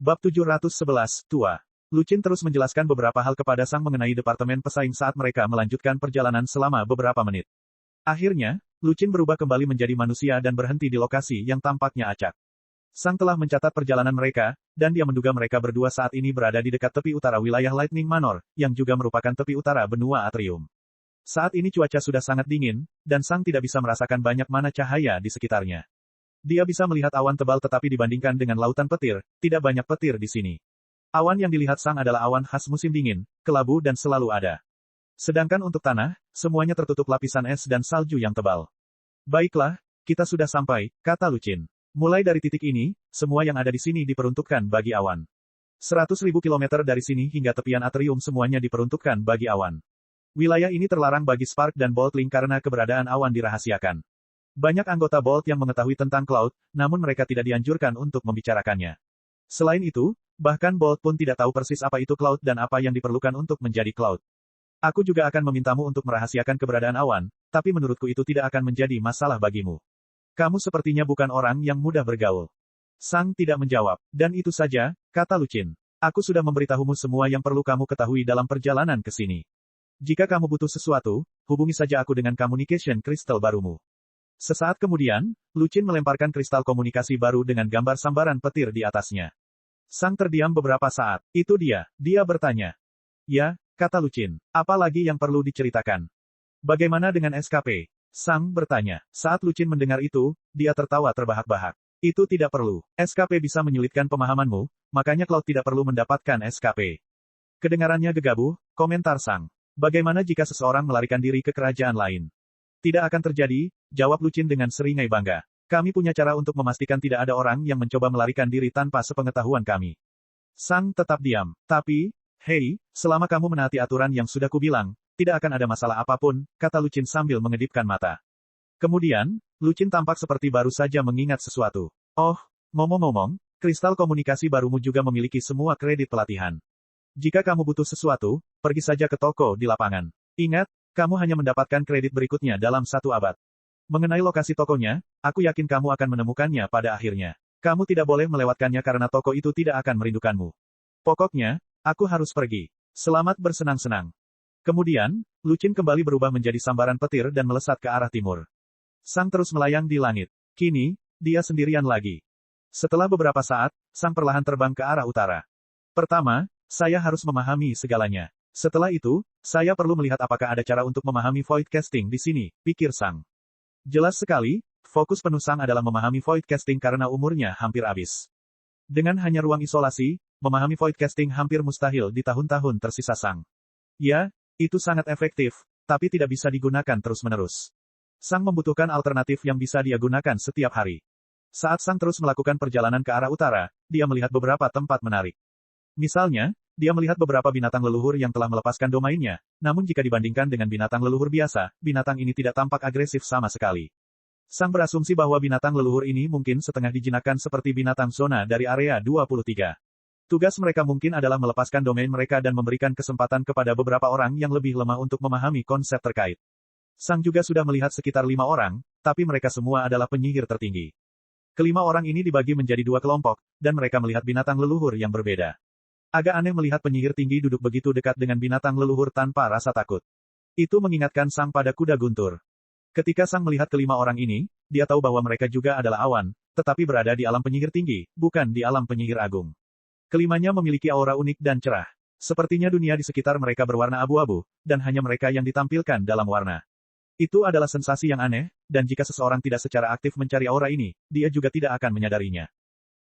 Bab 711, Tua. Lucin terus menjelaskan beberapa hal kepada Sang mengenai departemen pesaing saat mereka melanjutkan perjalanan selama beberapa menit. Akhirnya, Lucin berubah kembali menjadi manusia dan berhenti di lokasi yang tampaknya acak. Sang telah mencatat perjalanan mereka, dan dia menduga mereka berdua saat ini berada di dekat tepi utara wilayah Lightning Manor, yang juga merupakan tepi utara benua Atrium. Saat ini cuaca sudah sangat dingin, dan Sang tidak bisa merasakan banyak mana cahaya di sekitarnya. Dia bisa melihat awan tebal tetapi dibandingkan dengan lautan petir, tidak banyak petir di sini. Awan yang dilihat Sang adalah awan khas musim dingin, kelabu dan selalu ada. Sedangkan untuk tanah, semuanya tertutup lapisan es dan salju yang tebal. Baiklah, kita sudah sampai, kata Lucin. Mulai dari titik ini, semua yang ada di sini diperuntukkan bagi awan. 100.000 kilometer dari sini hingga tepian atrium semuanya diperuntukkan bagi awan. Wilayah ini terlarang bagi Spark dan Boltling karena keberadaan awan dirahasiakan. Banyak anggota Bolt yang mengetahui tentang Cloud, namun mereka tidak dianjurkan untuk membicarakannya. Selain itu, bahkan Bolt pun tidak tahu persis apa itu Cloud dan apa yang diperlukan untuk menjadi Cloud. Aku juga akan memintamu untuk merahasiakan keberadaan awan, tapi menurutku itu tidak akan menjadi masalah bagimu. Kamu sepertinya bukan orang yang mudah bergaul. Sang tidak menjawab, dan itu saja, kata Lucin. Aku sudah memberitahumu semua yang perlu kamu ketahui dalam perjalanan ke sini. Jika kamu butuh sesuatu, hubungi saja aku dengan communication crystal barumu. Sesaat kemudian, Lucin melemparkan kristal komunikasi baru dengan gambar sambaran petir di atasnya. Sang terdiam beberapa saat. Itu dia bertanya. Ya, kata Lucin. Apa lagi yang perlu diceritakan? Bagaimana dengan SKP? Sang bertanya. Saat Lucin mendengar itu, dia tertawa terbahak-bahak. Itu tidak perlu. SKP bisa menyulitkan pemahamanmu, makanya Cloud tidak perlu mendapatkan SKP. Kedengarannya gegabah, komentar Sang. Bagaimana jika seseorang melarikan diri ke kerajaan lain? Tidak akan terjadi, jawab Lucin dengan seringai bangga. Kami punya cara untuk memastikan tidak ada orang yang mencoba melarikan diri tanpa sepengetahuan kami. Sang tetap diam. Tapi, hei, selama kamu menaati aturan yang sudah kubilang, tidak akan ada masalah apapun, kata Lucin sambil mengedipkan mata. Kemudian, Lucin tampak seperti baru saja mengingat sesuatu. Oh, ngomong-ngomong, kristal komunikasi barumu juga memiliki semua kredit pelatihan. Jika kamu butuh sesuatu, pergi saja ke toko di lapangan. Ingat, kamu hanya mendapatkan kredit berikutnya dalam 1 abad. Mengenai lokasi tokonya, aku yakin kamu akan menemukannya pada akhirnya. Kamu tidak boleh melewatkannya karena toko itu tidak akan merindukanmu. Pokoknya, aku harus pergi. Selamat bersenang-senang. Kemudian, Lucin kembali berubah menjadi sambaran petir dan melesat ke arah timur. Sang terus melayang di langit. Kini, dia sendirian lagi. Setelah beberapa saat, Sang perlahan terbang ke arah utara. Pertama, saya harus memahami segalanya. Setelah itu, saya perlu melihat apakah ada cara untuk memahami void casting di sini, pikir Sang. Jelas sekali, fokus penuh Sang adalah memahami void casting karena umurnya hampir habis. Dengan hanya ruang isolasi, memahami void casting hampir mustahil di tahun-tahun tersisa Sang. Ya, itu sangat efektif, tapi tidak bisa digunakan terus-menerus. Sang membutuhkan alternatif yang bisa dia gunakan setiap hari. Saat Sang terus melakukan perjalanan ke arah utara, dia melihat beberapa tempat menarik. Misalnya, dia melihat beberapa binatang leluhur yang telah melepaskan domainnya, namun jika dibandingkan dengan binatang leluhur biasa, binatang ini tidak tampak agresif sama sekali. Sang berasumsi bahwa binatang leluhur ini mungkin setengah dijinakkan seperti binatang zona dari area 23. Tugas mereka mungkin adalah melepaskan domain mereka dan memberikan kesempatan kepada beberapa orang yang lebih lemah untuk memahami konsep terkait. Sang juga sudah melihat sekitar 5 orang, tapi mereka semua adalah penyihir tertinggi. Kelima orang ini dibagi menjadi 2 kelompok, dan mereka melihat binatang leluhur yang berbeda. Agak aneh melihat penyihir tinggi duduk begitu dekat dengan binatang leluhur tanpa rasa takut. Itu mengingatkan Sang pada kuda guntur. Ketika Sang melihat kelima orang ini, dia tahu bahwa mereka juga adalah awan, tetapi berada di alam penyihir tinggi, bukan di alam penyihir agung. Kelimanya memiliki aura unik dan cerah. Sepertinya dunia di sekitar mereka berwarna abu-abu, dan hanya mereka yang ditampilkan dalam warna. Itu adalah sensasi yang aneh, dan jika seseorang tidak secara aktif mencari aura ini, dia juga tidak akan menyadarinya.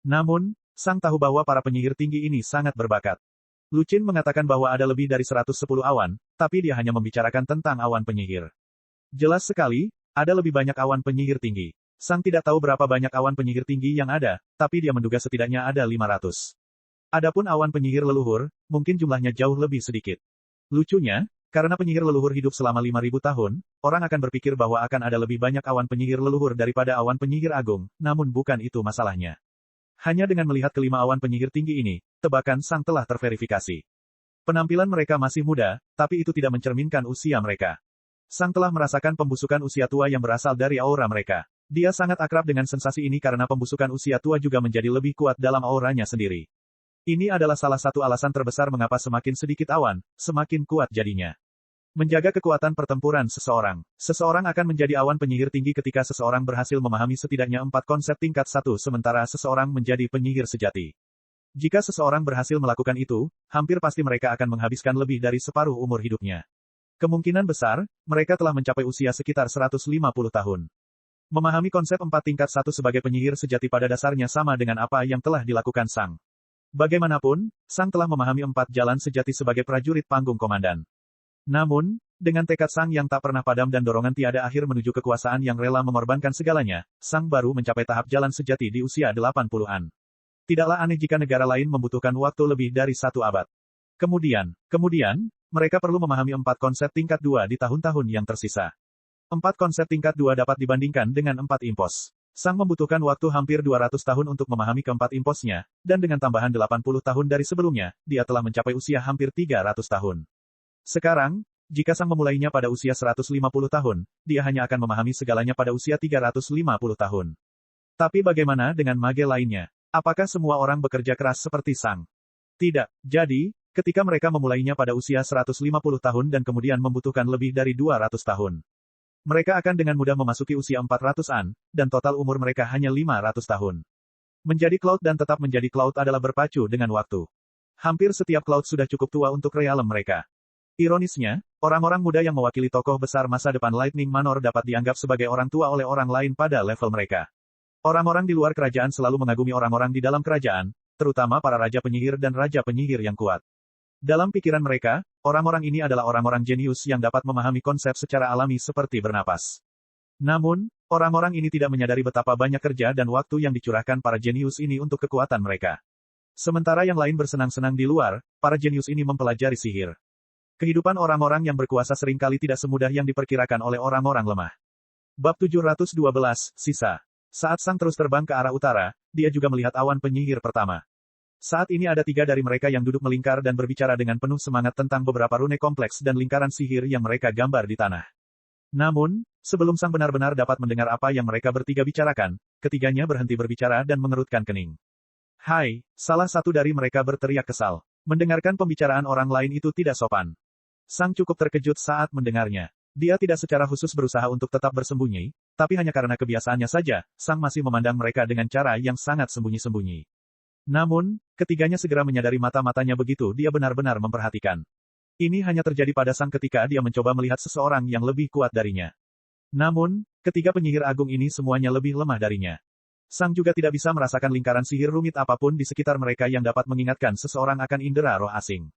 Namun, Sang tahu bahwa para penyihir tinggi ini sangat berbakat. Lucin mengatakan bahwa ada lebih dari 110 awan, tapi dia hanya membicarakan tentang awan penyihir. Jelas sekali, ada lebih banyak awan penyihir tinggi. Sang tidak tahu berapa banyak awan penyihir tinggi yang ada, tapi dia menduga setidaknya ada 500. Adapun awan penyihir leluhur, mungkin jumlahnya jauh lebih sedikit. Lucunya, karena penyihir leluhur hidup selama 5.000 tahun, orang akan berpikir bahwa akan ada lebih banyak awan penyihir leluhur daripada awan penyihir agung, namun bukan itu masalahnya. Hanya dengan melihat kelima awan penyihir tinggi ini, tebakan Sang telah terverifikasi. Penampilan mereka masih muda, tapi itu tidak mencerminkan usia mereka. Sang telah merasakan pembusukan usia tua yang berasal dari aura mereka. Dia sangat akrab dengan sensasi ini karena pembusukan usia tua juga menjadi lebih kuat dalam auranya sendiri. Ini adalah salah satu alasan terbesar mengapa semakin sedikit awan, semakin kuat jadinya. Menjaga kekuatan pertempuran seseorang. Seseorang akan menjadi awan penyihir tinggi ketika seseorang berhasil memahami setidaknya 4 konsep tingkat 1 sementara seseorang menjadi penyihir sejati. Jika seseorang berhasil melakukan itu, hampir pasti mereka akan menghabiskan lebih dari separuh umur hidupnya. Kemungkinan besar, mereka telah mencapai usia sekitar 150 tahun. Memahami konsep 4 tingkat 1 sebagai penyihir sejati pada dasarnya sama dengan apa yang telah dilakukan Sang. Bagaimanapun, Sang telah memahami 4 jalan sejati sebagai prajurit panggung komandan. Namun, dengan tekad Sang yang tak pernah padam dan dorongan tiada akhir menuju kekuasaan yang rela mengorbankan segalanya, Sang baru mencapai tahap jalan sejati di usia 80-an. Tidaklah aneh jika negara lain membutuhkan waktu lebih dari 1 abad. Kemudian, mereka perlu memahami 4 konsep tingkat 2 di tahun-tahun yang tersisa. 4 konsep tingkat 2 dapat dibandingkan dengan 4 impos. Sang membutuhkan waktu hampir 200 tahun untuk memahami keempat imposnya, dan dengan tambahan 80 tahun dari sebelumnya, dia telah mencapai usia hampir 300 tahun. Sekarang, jika Sang memulainya pada usia 150 tahun, dia hanya akan memahami segalanya pada usia 350 tahun. Tapi bagaimana dengan mage lainnya? Apakah semua orang bekerja keras seperti Sang? Tidak. Jadi, ketika mereka memulainya pada usia 150 tahun dan kemudian membutuhkan lebih dari 200 tahun. Mereka akan dengan mudah memasuki usia 400-an, dan total umur mereka hanya 500 tahun. Menjadi Cloud dan tetap menjadi Cloud adalah berpacu dengan waktu. Hampir setiap Cloud sudah cukup tua untuk realem mereka. Ironisnya, orang-orang muda yang mewakili tokoh besar masa depan Lightning Manor dapat dianggap sebagai orang tua oleh orang lain pada level mereka. Orang-orang di luar kerajaan selalu mengagumi orang-orang di dalam kerajaan, terutama para raja penyihir dan raja penyihir yang kuat. Dalam pikiran mereka, orang-orang ini adalah orang-orang jenius yang dapat memahami konsep secara alami seperti bernapas. Namun, orang-orang ini tidak menyadari betapa banyak kerja dan waktu yang dicurahkan para jenius ini untuk kekuatan mereka. Sementara yang lain bersenang-senang di luar, para jenius ini mempelajari sihir. Kehidupan orang-orang yang berkuasa seringkali tidak semudah yang diperkirakan oleh orang-orang lemah. Bab 712, Sisa. Saat Sang terus terbang ke arah utara, dia juga melihat awan penyihir pertama. Saat ini ada 3 dari mereka yang duduk melingkar dan berbicara dengan penuh semangat tentang beberapa rune kompleks dan lingkaran sihir yang mereka gambar di tanah. Namun, sebelum Sang benar-benar dapat mendengar apa yang mereka bertiga bicarakan, ketiganya berhenti berbicara dan mengerutkan kening. Hai, salah satu dari mereka berteriak kesal. Mendengarkan pembicaraan orang lain itu tidak sopan. Sang cukup terkejut saat mendengarnya. Dia tidak secara khusus berusaha untuk tetap bersembunyi, tapi hanya karena kebiasaannya saja, Sang masih memandang mereka dengan cara yang sangat sembunyi-sembunyi. Namun, ketiganya segera menyadari mata-matanya begitu dia benar-benar memperhatikan. Ini hanya terjadi pada Sang ketika dia mencoba melihat seseorang yang lebih kuat darinya. Namun, ketiga penyihir agung ini semuanya lebih lemah darinya. Sang juga tidak bisa merasakan lingkaran sihir rumit apapun di sekitar mereka yang dapat mengingatkan seseorang akan indera roh asing.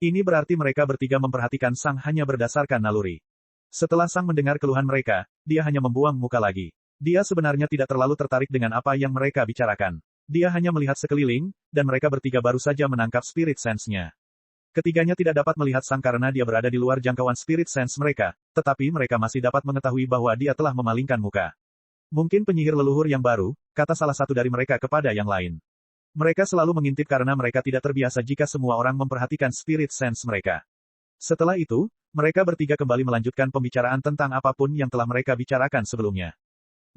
Ini berarti mereka bertiga memperhatikan Sang hanya berdasarkan naluri. Setelah Sang mendengar keluhan mereka, dia hanya membuang muka lagi. Dia sebenarnya tidak terlalu tertarik dengan apa yang mereka bicarakan. Dia hanya melihat sekeliling, dan mereka bertiga baru saja menangkap spirit sense-nya. Ketiganya tidak dapat melihat Sang karena dia berada di luar jangkauan spirit sense mereka, tetapi mereka masih dapat mengetahui bahwa dia telah memalingkan muka. Mungkin penyihir leluhur yang baru, kata salah satu dari mereka kepada yang lain. Mereka selalu mengintip karena mereka tidak terbiasa jika semua orang memperhatikan spirit sense mereka. Setelah itu, mereka bertiga kembali melanjutkan pembicaraan tentang apapun yang telah mereka bicarakan sebelumnya.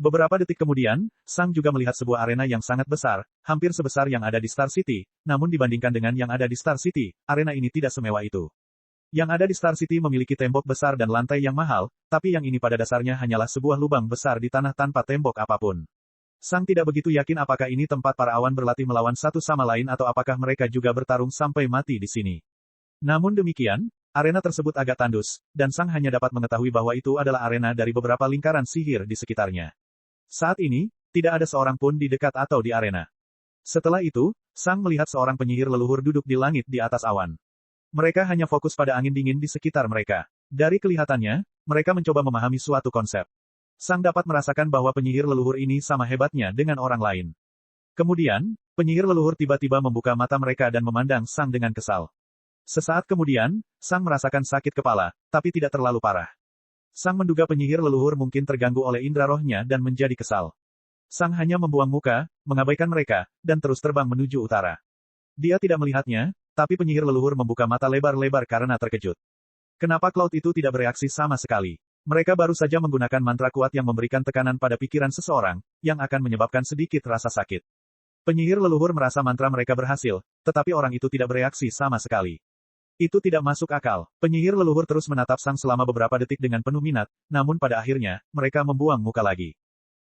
Beberapa detik kemudian, Sang juga melihat sebuah arena yang sangat besar, hampir sebesar yang ada di Star City, namun dibandingkan dengan yang ada di Star City, arena ini tidak semewah itu. Yang ada di Star City memiliki tembok besar dan lantai yang mahal, tapi yang ini pada dasarnya hanyalah sebuah lubang besar di tanah tanpa tembok apapun. Sang tidak begitu yakin apakah ini tempat para awan berlatih melawan satu sama lain atau apakah mereka juga bertarung sampai mati di sini. Namun demikian, arena tersebut agak tandus, dan Sang hanya dapat mengetahui bahwa itu adalah arena dari beberapa lingkaran sihir di sekitarnya. Saat ini, tidak ada seorang pun di dekat atau di arena. Setelah itu, Sang melihat seorang penyihir leluhur duduk di langit di atas awan. Mereka hanya fokus pada angin dingin di sekitar mereka. Dari kelihatannya, mereka mencoba memahami suatu konsep. Sang dapat merasakan bahwa penyihir leluhur ini sama hebatnya dengan orang lain. Kemudian, penyihir leluhur tiba-tiba membuka mata mereka dan memandang Sang dengan kesal. Sesaat kemudian, Sang merasakan sakit kepala, tapi tidak terlalu parah. Sang menduga penyihir leluhur mungkin terganggu oleh indera rohnya dan menjadi kesal. Sang hanya membuang muka, mengabaikan mereka, dan terus terbang menuju utara. Dia tidak melihatnya, tapi penyihir leluhur membuka mata lebar-lebar karena terkejut. Kenapa Cloud itu tidak bereaksi sama sekali? Mereka baru saja menggunakan mantra kuat yang memberikan tekanan pada pikiran seseorang, yang akan menyebabkan sedikit rasa sakit. Penyihir leluhur merasa mantra mereka berhasil, tetapi orang itu tidak bereaksi sama sekali. Itu tidak masuk akal. Penyihir leluhur terus menatap Sang selama beberapa detik dengan penuh minat, namun pada akhirnya, mereka membuang muka lagi.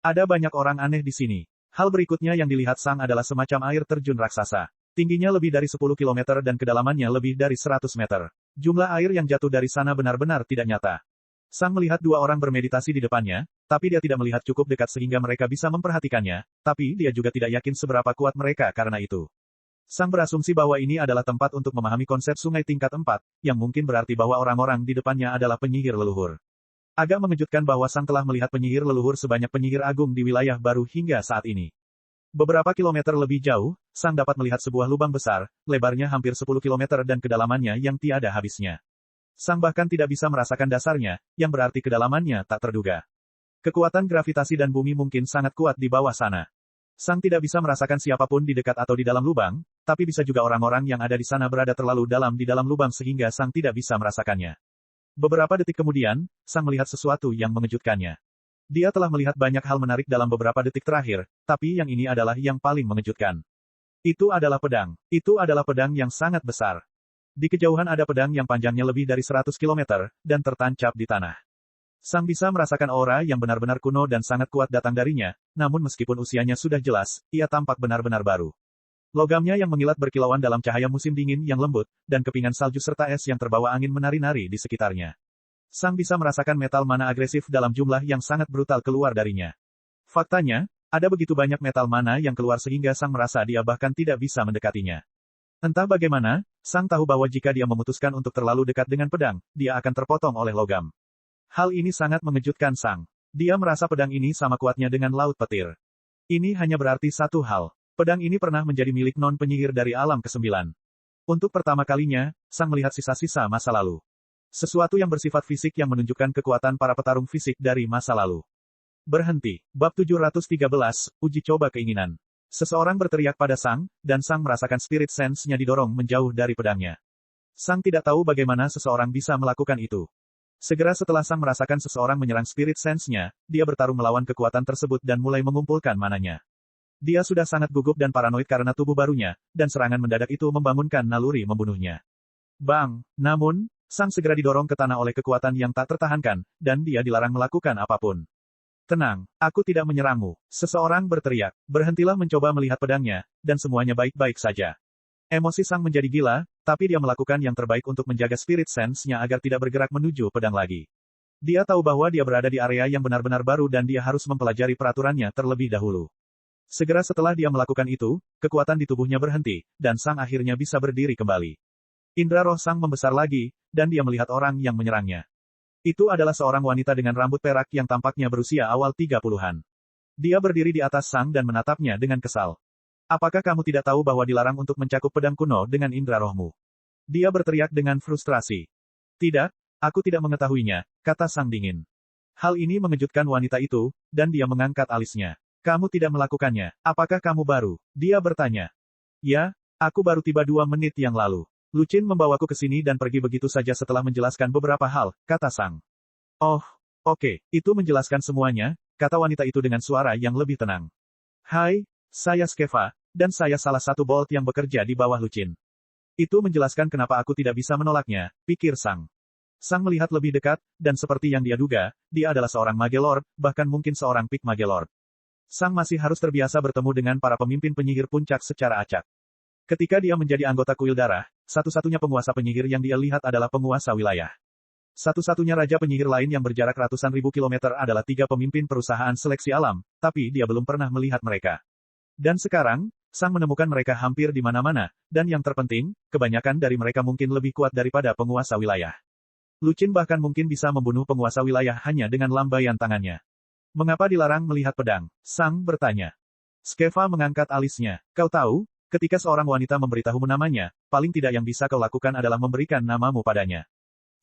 Ada banyak orang aneh di sini. Hal berikutnya yang dilihat Sang adalah semacam air terjun raksasa. Tingginya lebih dari 10 km dan kedalamannya lebih dari 100 meter. Jumlah air yang jatuh dari sana benar-benar tidak nyata. Sang melihat dua orang bermeditasi di depannya, tapi dia tidak melihat cukup dekat sehingga mereka bisa memperhatikannya, tapi dia juga tidak yakin seberapa kuat mereka karena itu. Sang berasumsi bahwa ini adalah tempat untuk memahami konsep sungai tingkat 4, yang mungkin berarti bahwa orang-orang di depannya adalah penyihir leluhur. Agak mengejutkan bahwa Sang telah melihat penyihir leluhur sebanyak penyihir agung di wilayah baru hingga saat ini. Beberapa kilometer lebih jauh, Sang dapat melihat sebuah lubang besar, lebarnya hampir 10 km dan kedalamannya yang tiada habisnya. Sang bahkan tidak bisa merasakan dasarnya, yang berarti kedalamannya tak terduga. Kekuatan gravitasi dan bumi mungkin sangat kuat di bawah sana. Sang tidak bisa merasakan siapapun di dekat atau di dalam lubang, tapi bisa juga orang-orang yang ada di sana berada terlalu dalam di dalam lubang sehingga Sang tidak bisa merasakannya. Beberapa detik kemudian, Sang melihat sesuatu yang mengejutkannya. Dia telah melihat banyak hal menarik dalam beberapa detik terakhir, tapi yang ini adalah yang paling mengejutkan. Itu adalah pedang. Itu adalah pedang yang sangat besar. Di kejauhan ada pedang yang panjangnya lebih dari 100 km, dan tertancap di tanah. Sang bisa merasakan aura yang benar-benar kuno dan sangat kuat datang darinya, namun meskipun usianya sudah jelas, ia tampak benar-benar baru. Logamnya yang mengilat berkilauan dalam cahaya musim dingin yang lembut, dan kepingan salju serta es yang terbawa angin menari-nari di sekitarnya. Sang bisa merasakan metal mana agresif dalam jumlah yang sangat brutal keluar darinya. Faktanya, ada begitu banyak metal mana yang keluar sehingga Sang merasa dia bahkan tidak bisa mendekatinya. Entah bagaimana, Sang tahu bahwa jika dia memutuskan untuk terlalu dekat dengan pedang, dia akan terpotong oleh logam. Hal ini sangat mengejutkan Sang. Dia merasa pedang ini sama kuatnya dengan laut petir. Ini hanya berarti satu hal. Pedang ini pernah menjadi milik non-penyihir dari alam ke-9. Untuk pertama kalinya, Sang melihat sisa-sisa masa lalu. Sesuatu yang bersifat fisik yang menunjukkan kekuatan para petarung fisik dari masa lalu. Berhenti. Bab 713, Uji Coba Keinginan. Seseorang berteriak pada Sang, dan Sang merasakan spirit sense-nya didorong menjauh dari pedangnya. Sang tidak tahu bagaimana seseorang bisa melakukan itu. Segera setelah Sang merasakan seseorang menyerang spirit sense-nya, dia bertarung melawan kekuatan tersebut dan mulai mengumpulkan mananya. Dia sudah sangat gugup dan paranoid karena tubuh barunya, dan serangan mendadak itu membangunkan naluri membunuhnya. Bang! Namun, Sang segera didorong ke tanah oleh kekuatan yang tak tertahankan, dan dia dilarang melakukan apapun. Tenang, aku tidak menyerangmu. Seseorang berteriak. Berhentilah mencoba melihat pedangnya, dan semuanya baik-baik saja. Emosi Sang menjadi gila, tapi dia melakukan yang terbaik untuk menjaga spirit sense-nya agar tidak bergerak menuju pedang lagi. Dia tahu bahwa dia berada di area yang benar-benar baru dan dia harus mempelajari peraturannya terlebih dahulu. Segera setelah dia melakukan itu, kekuatan di tubuhnya berhenti, dan Sang akhirnya bisa berdiri kembali. Indra roh Sang membesar lagi, dan dia melihat orang yang menyerangnya. Itu adalah seorang wanita dengan rambut perak yang tampaknya berusia awal 30-an. Dia berdiri di atas Sang dan menatapnya dengan kesal. Apakah kamu tidak tahu bahwa dilarang untuk mencakup pedang kuno dengan indra rohmu? Dia berteriak dengan frustrasi. Tidak, aku tidak mengetahuinya, kata Sang dingin. Hal ini mengejutkan wanita itu, dan dia mengangkat alisnya. Kamu tidak melakukannya, apakah kamu baru? Dia bertanya. Ya, aku baru tiba 2 menit yang lalu. Lucin membawaku ke sini dan pergi begitu saja setelah menjelaskan beberapa hal, kata Sang. Oh, oke, itu menjelaskan semuanya, kata wanita itu dengan suara yang lebih tenang. Hai, saya Skeva, dan saya salah satu Bolt yang bekerja di bawah Lucin. Itu menjelaskan kenapa aku tidak bisa menolaknya, pikir Sang. Sang melihat lebih dekat, dan seperti yang dia duga, dia adalah seorang Mage Lord, bahkan mungkin seorang Peak Mage Lord. Sang masih harus terbiasa bertemu dengan para pemimpin penyihir puncak secara acak. Ketika dia menjadi anggota kuil darah, satu-satunya penguasa penyihir yang dia lihat adalah penguasa wilayah. Satu-satunya raja penyihir lain yang berjarak ratusan ribu kilometer adalah 3 pemimpin perusahaan seleksi alam, tapi dia belum pernah melihat mereka. Dan sekarang, Sang menemukan mereka hampir di mana-mana, dan yang terpenting, kebanyakan dari mereka mungkin lebih kuat daripada penguasa wilayah. Lucin bahkan mungkin bisa membunuh penguasa wilayah hanya dengan lambaian tangannya. Mengapa dilarang melihat pedang? Sang bertanya. Skeva mengangkat alisnya. Kau tahu, ketika seorang wanita memberitahumu namanya, paling tidak yang bisa kau lakukan adalah memberikan namamu padanya.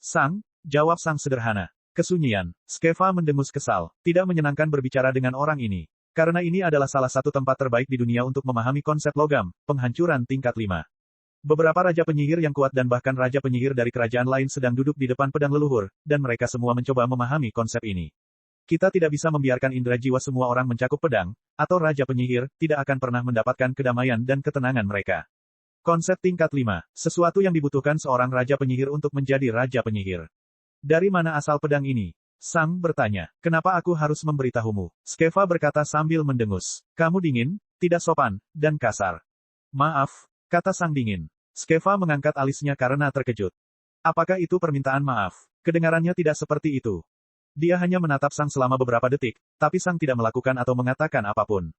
Sang, jawab Sang sederhana. Kesunyian. Skeva mendengus kesal. Tidak menyenangkan berbicara dengan orang ini. Karena ini adalah salah satu tempat terbaik di dunia untuk memahami konsep logam, penghancuran tingkat 5. Beberapa raja penyihir yang kuat dan bahkan raja penyihir dari kerajaan lain sedang duduk di depan pedang leluhur, dan mereka semua mencoba memahami konsep ini. Kita tidak bisa membiarkan indera jiwa semua orang mencakup pedang, atau Raja Penyihir, tidak akan pernah mendapatkan kedamaian dan ketenangan mereka. Konsep tingkat 5. Sesuatu yang dibutuhkan seorang Raja Penyihir untuk menjadi Raja Penyihir. Dari mana asal pedang ini? Sang bertanya. Kenapa aku harus memberitahumu? Skeva berkata sambil mendengus. Kamu dingin, tidak sopan, dan kasar. Maaf, kata Sang dingin. Skeva mengangkat alisnya karena terkejut. Apakah itu permintaan maaf? Kedengarannya tidak seperti itu. Dia hanya menatap Sang selama beberapa detik, tapi Sang tidak melakukan atau mengatakan apapun.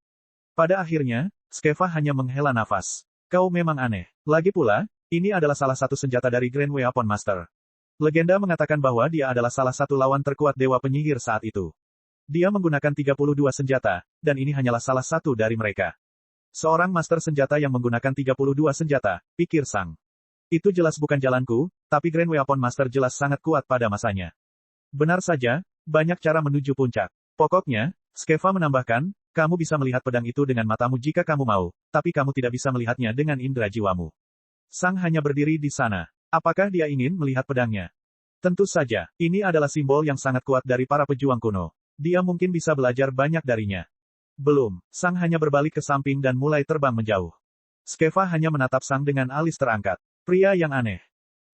Pada akhirnya, Skeva hanya menghela nafas. Kau memang aneh. Lagi pula, ini adalah salah satu senjata dari Grand Weapon Master. Legenda mengatakan bahwa dia adalah salah satu lawan terkuat Dewa Penyihir saat itu. Dia menggunakan 32 senjata, dan ini hanyalah salah satu dari mereka. Seorang master senjata yang menggunakan 32 senjata, pikir Sang. Itu jelas bukan jalanku, tapi Grand Weapon Master jelas sangat kuat pada masanya. Benar saja, banyak cara menuju puncak. Pokoknya, Skeva menambahkan, kamu bisa melihat pedang itu dengan matamu jika kamu mau, tapi kamu tidak bisa melihatnya dengan indera jiwamu. Sang hanya berdiri di sana. Apakah dia ingin melihat pedangnya? Tentu saja, ini adalah simbol yang sangat kuat dari para pejuang kuno. Dia mungkin bisa belajar banyak darinya. Belum, Sang hanya berbalik ke samping dan mulai terbang menjauh. Skeva hanya menatap Sang dengan alis terangkat. Pria yang aneh.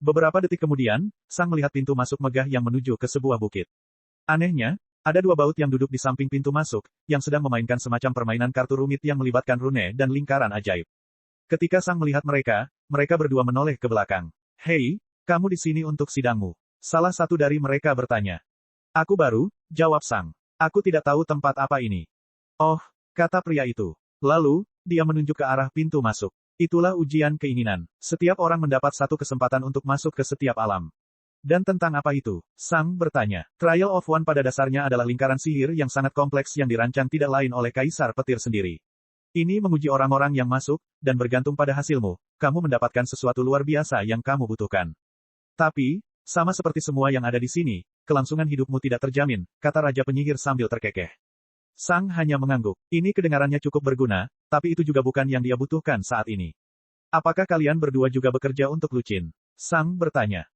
Beberapa detik kemudian, Sang melihat pintu masuk megah yang menuju ke sebuah bukit. Anehnya, ada dua baut yang duduk di samping pintu masuk, yang sedang memainkan semacam permainan kartu rumit yang melibatkan rune dan lingkaran ajaib. Ketika Sang melihat mereka, mereka berdua menoleh ke belakang. Hei, kamu di sini untuk sidangmu. Salah satu dari mereka bertanya. Aku baru, jawab Sang. Aku tidak tahu tempat apa ini. Oh, kata pria itu. Lalu, dia menunjuk ke arah pintu masuk. Itulah ujian keinginan. Setiap orang mendapat satu kesempatan untuk masuk ke setiap alam. Dan tentang apa itu? Sang bertanya. Trial of One pada dasarnya adalah lingkaran sihir yang sangat kompleks yang dirancang tidak lain oleh Kaisar Petir sendiri. Ini menguji orang-orang yang masuk, dan bergantung pada hasilmu, kamu mendapatkan sesuatu luar biasa yang kamu butuhkan. Tapi, sama seperti semua yang ada di sini, kelangsungan hidupmu tidak terjamin, kata Raja Penyihir sambil terkekeh. Sang hanya mengangguk. Ini kedengarannya cukup berguna, tapi itu juga bukan yang dia butuhkan saat ini. Apakah kalian berdua juga bekerja untuk Lucin? Sang bertanya.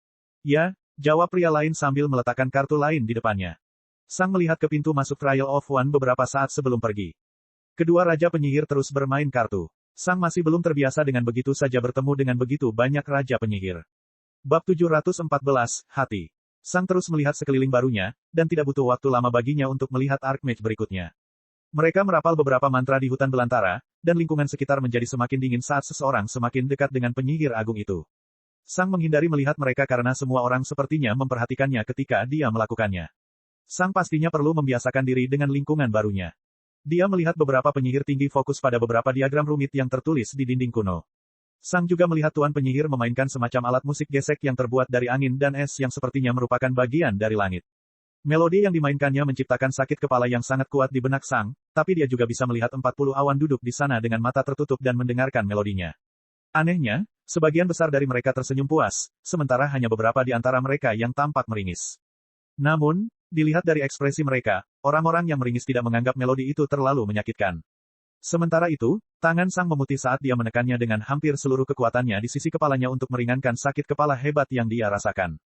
Ya, jawab pria lain sambil meletakkan kartu lain di depannya. Sang melihat ke pintu masuk Trial of One beberapa saat sebelum pergi. Kedua Raja Penyihir terus bermain kartu. Sang masih belum terbiasa dengan begitu saja bertemu dengan begitu banyak Raja Penyihir. Bab 714, Hati. Sang terus melihat sekeliling barunya, dan tidak butuh waktu lama baginya untuk melihat Archmage berikutnya. Mereka merapal beberapa mantra di hutan belantara, dan lingkungan sekitar menjadi semakin dingin saat seseorang semakin dekat dengan penyihir agung itu. Sang menghindari melihat mereka karena semua orang sepertinya memperhatikannya ketika dia melakukannya. Sang pastinya perlu membiasakan diri dengan lingkungan barunya. Dia melihat beberapa penyihir tinggi fokus pada beberapa diagram rumit yang tertulis di dinding kuno. Sang juga melihat Tuan Penyihir memainkan semacam alat musik gesek yang terbuat dari angin dan es yang sepertinya merupakan bagian dari langit. Melodi yang dimainkannya menciptakan sakit kepala yang sangat kuat di benak Sang, tapi dia juga bisa melihat 40 awan duduk di sana dengan mata tertutup dan mendengarkan melodinya. Anehnya, sebagian besar dari mereka tersenyum puas, sementara hanya beberapa di antara mereka yang tampak meringis. Namun, dilihat dari ekspresi mereka, orang-orang yang meringis tidak menganggap melodi itu terlalu menyakitkan. Sementara itu, tangan Sang memutih saat dia menekannya dengan hampir seluruh kekuatannya di sisi kepalanya untuk meringankan sakit kepala hebat yang dia rasakan.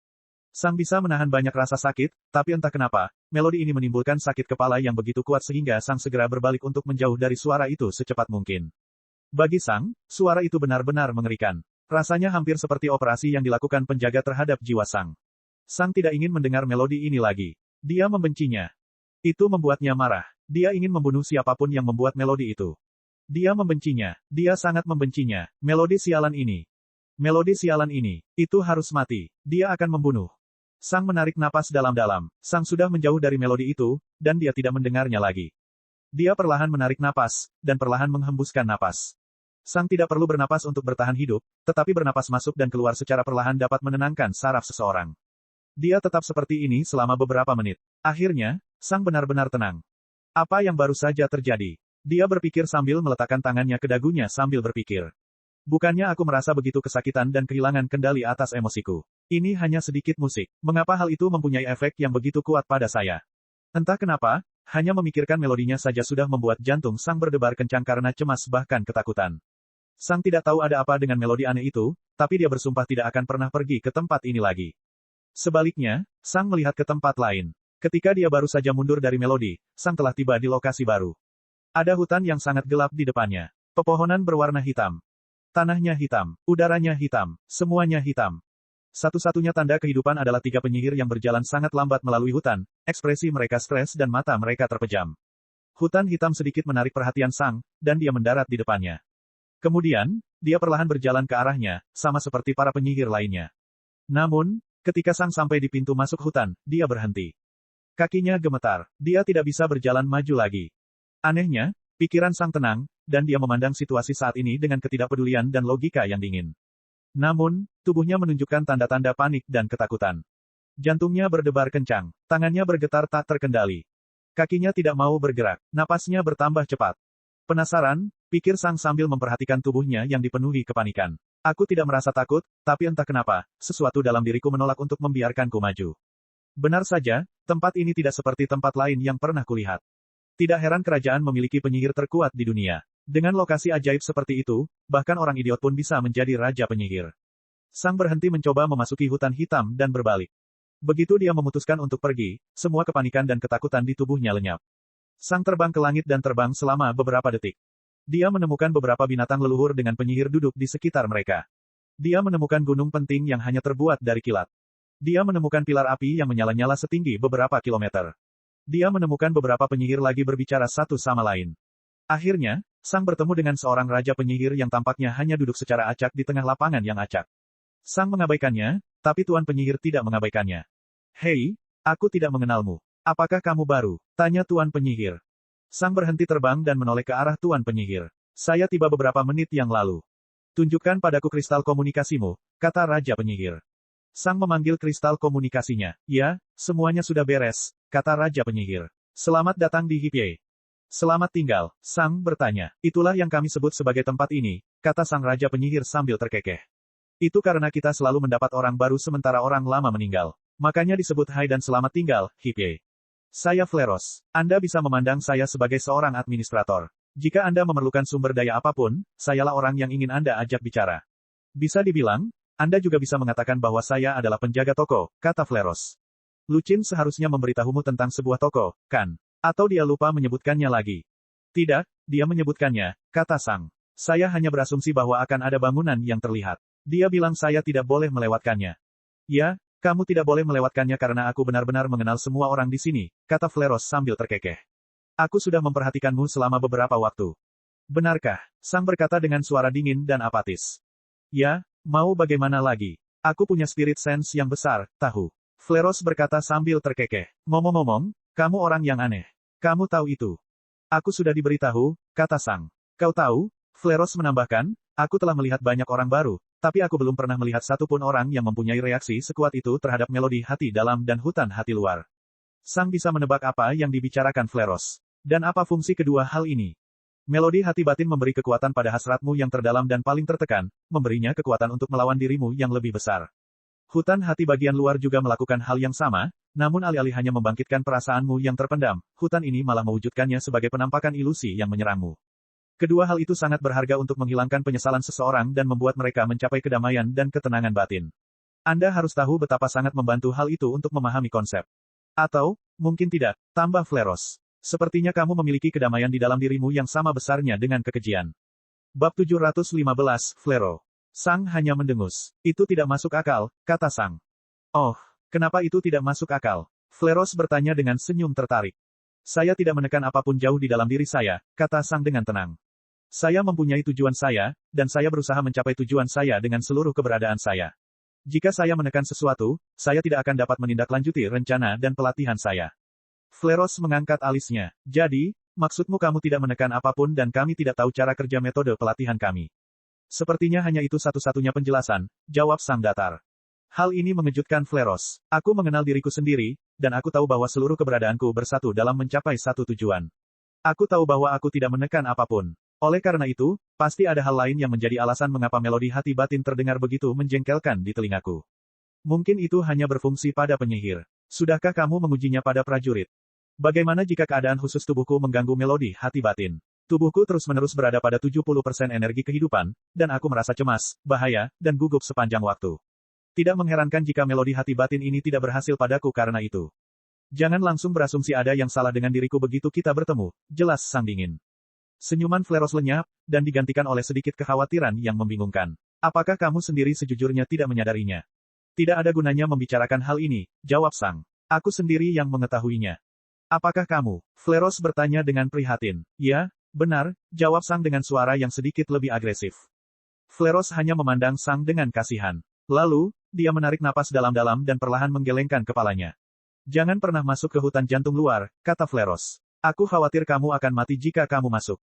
Sang bisa menahan banyak rasa sakit, tapi entah kenapa, melodi ini menimbulkan sakit kepala yang begitu kuat sehingga Sang segera berbalik untuk menjauh dari suara itu secepat mungkin. Bagi Sang, suara itu benar-benar mengerikan. Rasanya hampir seperti operasi yang dilakukan penjaga terhadap jiwa Sang. Sang tidak ingin mendengar melodi ini lagi. Dia membencinya. Itu membuatnya marah. Dia ingin membunuh siapapun yang membuat melodi itu. Dia membencinya. Dia sangat membencinya. Melodi sialan ini. Melodi sialan ini. Itu harus mati. Dia akan membunuh. Sang menarik napas dalam-dalam. Sang sudah menjauh dari melodi itu, dan dia tidak mendengarnya lagi. Dia perlahan menarik napas, dan perlahan menghembuskan napas. Sang tidak perlu bernapas untuk bertahan hidup, tetapi bernapas masuk dan keluar secara perlahan dapat menenangkan saraf seseorang. Dia tetap seperti ini selama beberapa menit. Akhirnya, Sang benar-benar tenang. Apa yang baru saja terjadi? Dia berpikir sambil meletakkan tangannya ke dagunya sambil berpikir. Bukannya aku merasa begitu kesakitan dan kehilangan kendali atas emosiku. Ini hanya sedikit musik. Mengapa hal itu mempunyai efek yang begitu kuat pada saya? Entah kenapa, hanya memikirkan melodinya saja sudah membuat jantung Sang berdebar kencang karena cemas bahkan ketakutan. Sang tidak tahu ada apa dengan melodi aneh itu, tapi dia bersumpah tidak akan pernah pergi ke tempat ini lagi. Sebaliknya, Sang melihat ke tempat lain. Ketika dia baru saja mundur dari Melodi, Sang telah tiba di lokasi baru. Ada hutan yang sangat gelap di depannya. Pepohonan berwarna hitam. Tanahnya hitam, udaranya hitam, semuanya hitam. Satu-satunya tanda kehidupan adalah 3 penyihir yang berjalan sangat lambat melalui hutan, ekspresi mereka stres dan mata mereka terpejam. Hutan hitam sedikit menarik perhatian Sang, dan dia mendarat di depannya. Kemudian, dia perlahan berjalan ke arahnya, sama seperti para penyihir lainnya. Namun, ketika Sang sampai di pintu masuk hutan, dia berhenti. Kakinya gemetar, dia tidak bisa berjalan maju lagi. Anehnya, pikiran Sang tenang, dan dia memandang situasi saat ini dengan ketidakpedulian dan logika yang dingin. Namun, tubuhnya menunjukkan tanda-tanda panik dan ketakutan. Jantungnya berdebar kencang, tangannya bergetar tak terkendali. Kakinya tidak mau bergerak, napasnya bertambah cepat. Penasaran, pikir Sang sambil memperhatikan tubuhnya yang dipenuhi kepanikan. Aku tidak merasa takut, tapi entah kenapa, sesuatu dalam diriku menolak untuk membiarkanku maju. Benar saja, tempat ini tidak seperti tempat lain yang pernah kulihat. Tidak heran kerajaan memiliki penyihir terkuat di dunia. Dengan lokasi ajaib seperti itu, bahkan orang idiot pun bisa menjadi raja penyihir. Sang berhenti mencoba memasuki hutan hitam dan berbalik. Begitu dia memutuskan untuk pergi, semua kepanikan dan ketakutan di tubuhnya lenyap. Sang terbang ke langit dan terbang selama beberapa detik. Dia menemukan beberapa binatang leluhur dengan penyihir duduk di sekitar mereka. Dia menemukan gunung penting yang hanya terbuat dari kilat. Dia menemukan pilar api yang menyala-nyala setinggi beberapa kilometer. Dia menemukan beberapa penyihir lagi berbicara satu sama lain. Akhirnya, Sang bertemu dengan seorang raja penyihir yang tampaknya hanya duduk secara acak di tengah lapangan yang acak. Sang mengabaikannya, tapi Tuan Penyihir tidak mengabaikannya. Hei, aku tidak mengenalmu. Apakah kamu baru? Tanya Tuan Penyihir. Sang berhenti terbang dan menoleh ke arah Tuan Penyihir. Saya tiba beberapa menit yang lalu. Tunjukkan padaku kristal komunikasimu, kata Raja Penyihir. Sang memanggil kristal komunikasinya. Ya, semuanya sudah beres, kata Raja Penyihir. Selamat datang di Hipye. Selamat tinggal, Sang bertanya. Itulah yang kami sebut sebagai tempat ini, kata Sang Raja Penyihir sambil terkekeh. Itu karena kita selalu mendapat orang baru sementara orang lama meninggal. Makanya disebut hai dan selamat tinggal, Hipye. Saya Fleros. Anda bisa memandang saya sebagai seorang administrator. Jika Anda memerlukan sumber daya apapun, sayalah orang yang ingin Anda ajak bicara. Bisa dibilang, Anda juga bisa mengatakan bahwa saya adalah penjaga toko, kata Fleros. Lucin seharusnya memberitahumu tentang sebuah toko, kan? Atau dia lupa menyebutkannya lagi? Tidak, dia menyebutkannya, kata Sang. Saya hanya berasumsi bahwa akan ada bangunan yang terlihat. Dia bilang saya tidak boleh melewatkannya. Ya, kamu tidak boleh melewatkannya karena aku benar-benar mengenal semua orang di sini, kata Fleros sambil terkekeh. Aku sudah memperhatikanmu selama beberapa waktu. Benarkah? Sang berkata dengan suara dingin dan apatis. Ya, mau bagaimana lagi? Aku punya spirit sense yang besar, tahu. Fleros berkata sambil terkekeh. Ngomong-ngomong, kamu orang yang aneh. Kamu tahu itu. Aku sudah diberitahu, kata Sang. Kau tahu? Fleros menambahkan, aku telah melihat banyak orang baru, tapi aku belum pernah melihat satupun orang yang mempunyai reaksi sekuat itu terhadap melodi hati dalam dan hutan hati luar. Sang bisa menebak apa yang dibicarakan Fleros. Dan apa fungsi kedua hal ini? Melodi hati batin memberi kekuatan pada hasratmu yang terdalam dan paling tertekan, memberinya kekuatan untuk melawan dirimu yang lebih besar. Hutan hati bagian luar juga melakukan hal yang sama, namun alih-alih hanya membangkitkan perasaanmu yang terpendam, hutan ini malah mewujudkannya sebagai penampakan ilusi yang menyerangmu. Kedua hal itu sangat berharga untuk menghilangkan penyesalan seseorang dan membuat mereka mencapai kedamaian dan ketenangan batin. Anda harus tahu betapa sangat membantu hal itu untuk memahami konsep. Atau, mungkin tidak, tambah Fleros. Sepertinya kamu memiliki kedamaian di dalam dirimu yang sama besarnya dengan kekejian. Bab 715, Flero. Sang hanya mendengus. Itu tidak masuk akal, kata Sang. Oh, kenapa itu tidak masuk akal? Fleros bertanya dengan senyum tertarik. Saya tidak menekan apapun jauh di dalam diri saya, kata Sang dengan tenang. Saya mempunyai tujuan saya, dan saya berusaha mencapai tujuan saya dengan seluruh keberadaan saya. Jika saya menekan sesuatu, saya tidak akan dapat menindaklanjuti rencana dan pelatihan saya. Fleros mengangkat alisnya. Jadi, maksudmu kamu tidak menekan apapun dan kami tidak tahu cara kerja metode pelatihan kami. Sepertinya hanya itu satu-satunya penjelasan, jawab Sang datar. Hal ini mengejutkan Fleros. Aku mengenal diriku sendiri, dan aku tahu bahwa seluruh keberadaanku bersatu dalam mencapai satu tujuan. Aku tahu bahwa aku tidak menekan apapun. Oleh karena itu, pasti ada hal lain yang menjadi alasan mengapa melodi hati batin terdengar begitu menjengkelkan di telingaku. Mungkin itu hanya berfungsi pada penyihir. Sudahkah kamu mengujinya pada prajurit? Bagaimana jika keadaan khusus tubuhku mengganggu melodi hati batin? Tubuhku terus-menerus berada pada 70% energi kehidupan, dan aku merasa cemas, bahaya, dan gugup sepanjang waktu. Tidak mengherankan jika melodi hati batin ini tidak berhasil padaku karena itu. Jangan langsung berasumsi ada yang salah dengan diriku begitu kita bertemu, jelas Sang dingin. Senyuman Fleros lenyap, dan digantikan oleh sedikit kekhawatiran yang membingungkan. Apakah kamu sendiri sejujurnya tidak menyadarinya? Tidak ada gunanya membicarakan hal ini, jawab Sang. Aku sendiri yang mengetahuinya. Apakah kamu? Fleros bertanya dengan prihatin. Ya, benar, jawab Sang dengan suara yang sedikit lebih agresif. Fleros hanya memandang Sang dengan kasihan. Lalu, dia menarik napas dalam-dalam dan perlahan menggelengkan kepalanya. Jangan pernah masuk ke hutan jantung luar, kata Fleros. Aku khawatir kamu akan mati jika kamu masuk.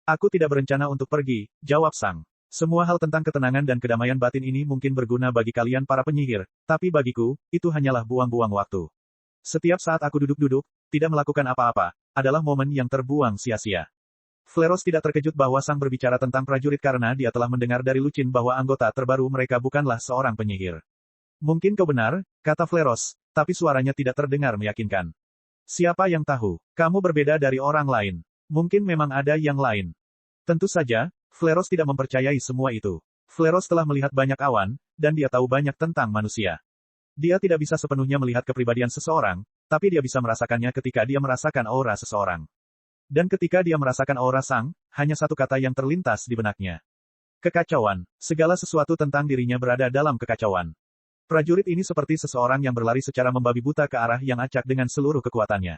Aku tidak berencana untuk pergi, jawab Sang. Semua hal tentang ketenangan dan kedamaian batin ini mungkin berguna bagi kalian para penyihir, tapi bagiku, itu hanyalah buang-buang waktu. Setiap saat aku duduk-duduk, tidak melakukan apa-apa, adalah momen yang terbuang sia-sia. Fleros tidak terkejut bahwa Sang berbicara tentang prajurit karena dia telah mendengar dari Lucin bahwa anggota terbaru mereka bukanlah seorang penyihir. Mungkin kau benar, kata Fleros, tapi suaranya tidak terdengar meyakinkan. Siapa yang tahu, kamu berbeda dari orang lain. Mungkin memang ada yang lain. Tentu saja, Fleros tidak mempercayai semua itu. Fleros telah melihat banyak awan, dan dia tahu banyak tentang manusia. Dia tidak bisa sepenuhnya melihat kepribadian seseorang, tapi dia bisa merasakannya ketika dia merasakan aura seseorang. Dan ketika dia merasakan aura Sang, hanya satu kata yang terlintas di benaknya. Kekacauan. Segala sesuatu tentang dirinya berada dalam kekacauan. Prajurit ini seperti seseorang yang berlari secara membabi buta ke arah yang acak dengan seluruh kekuatannya.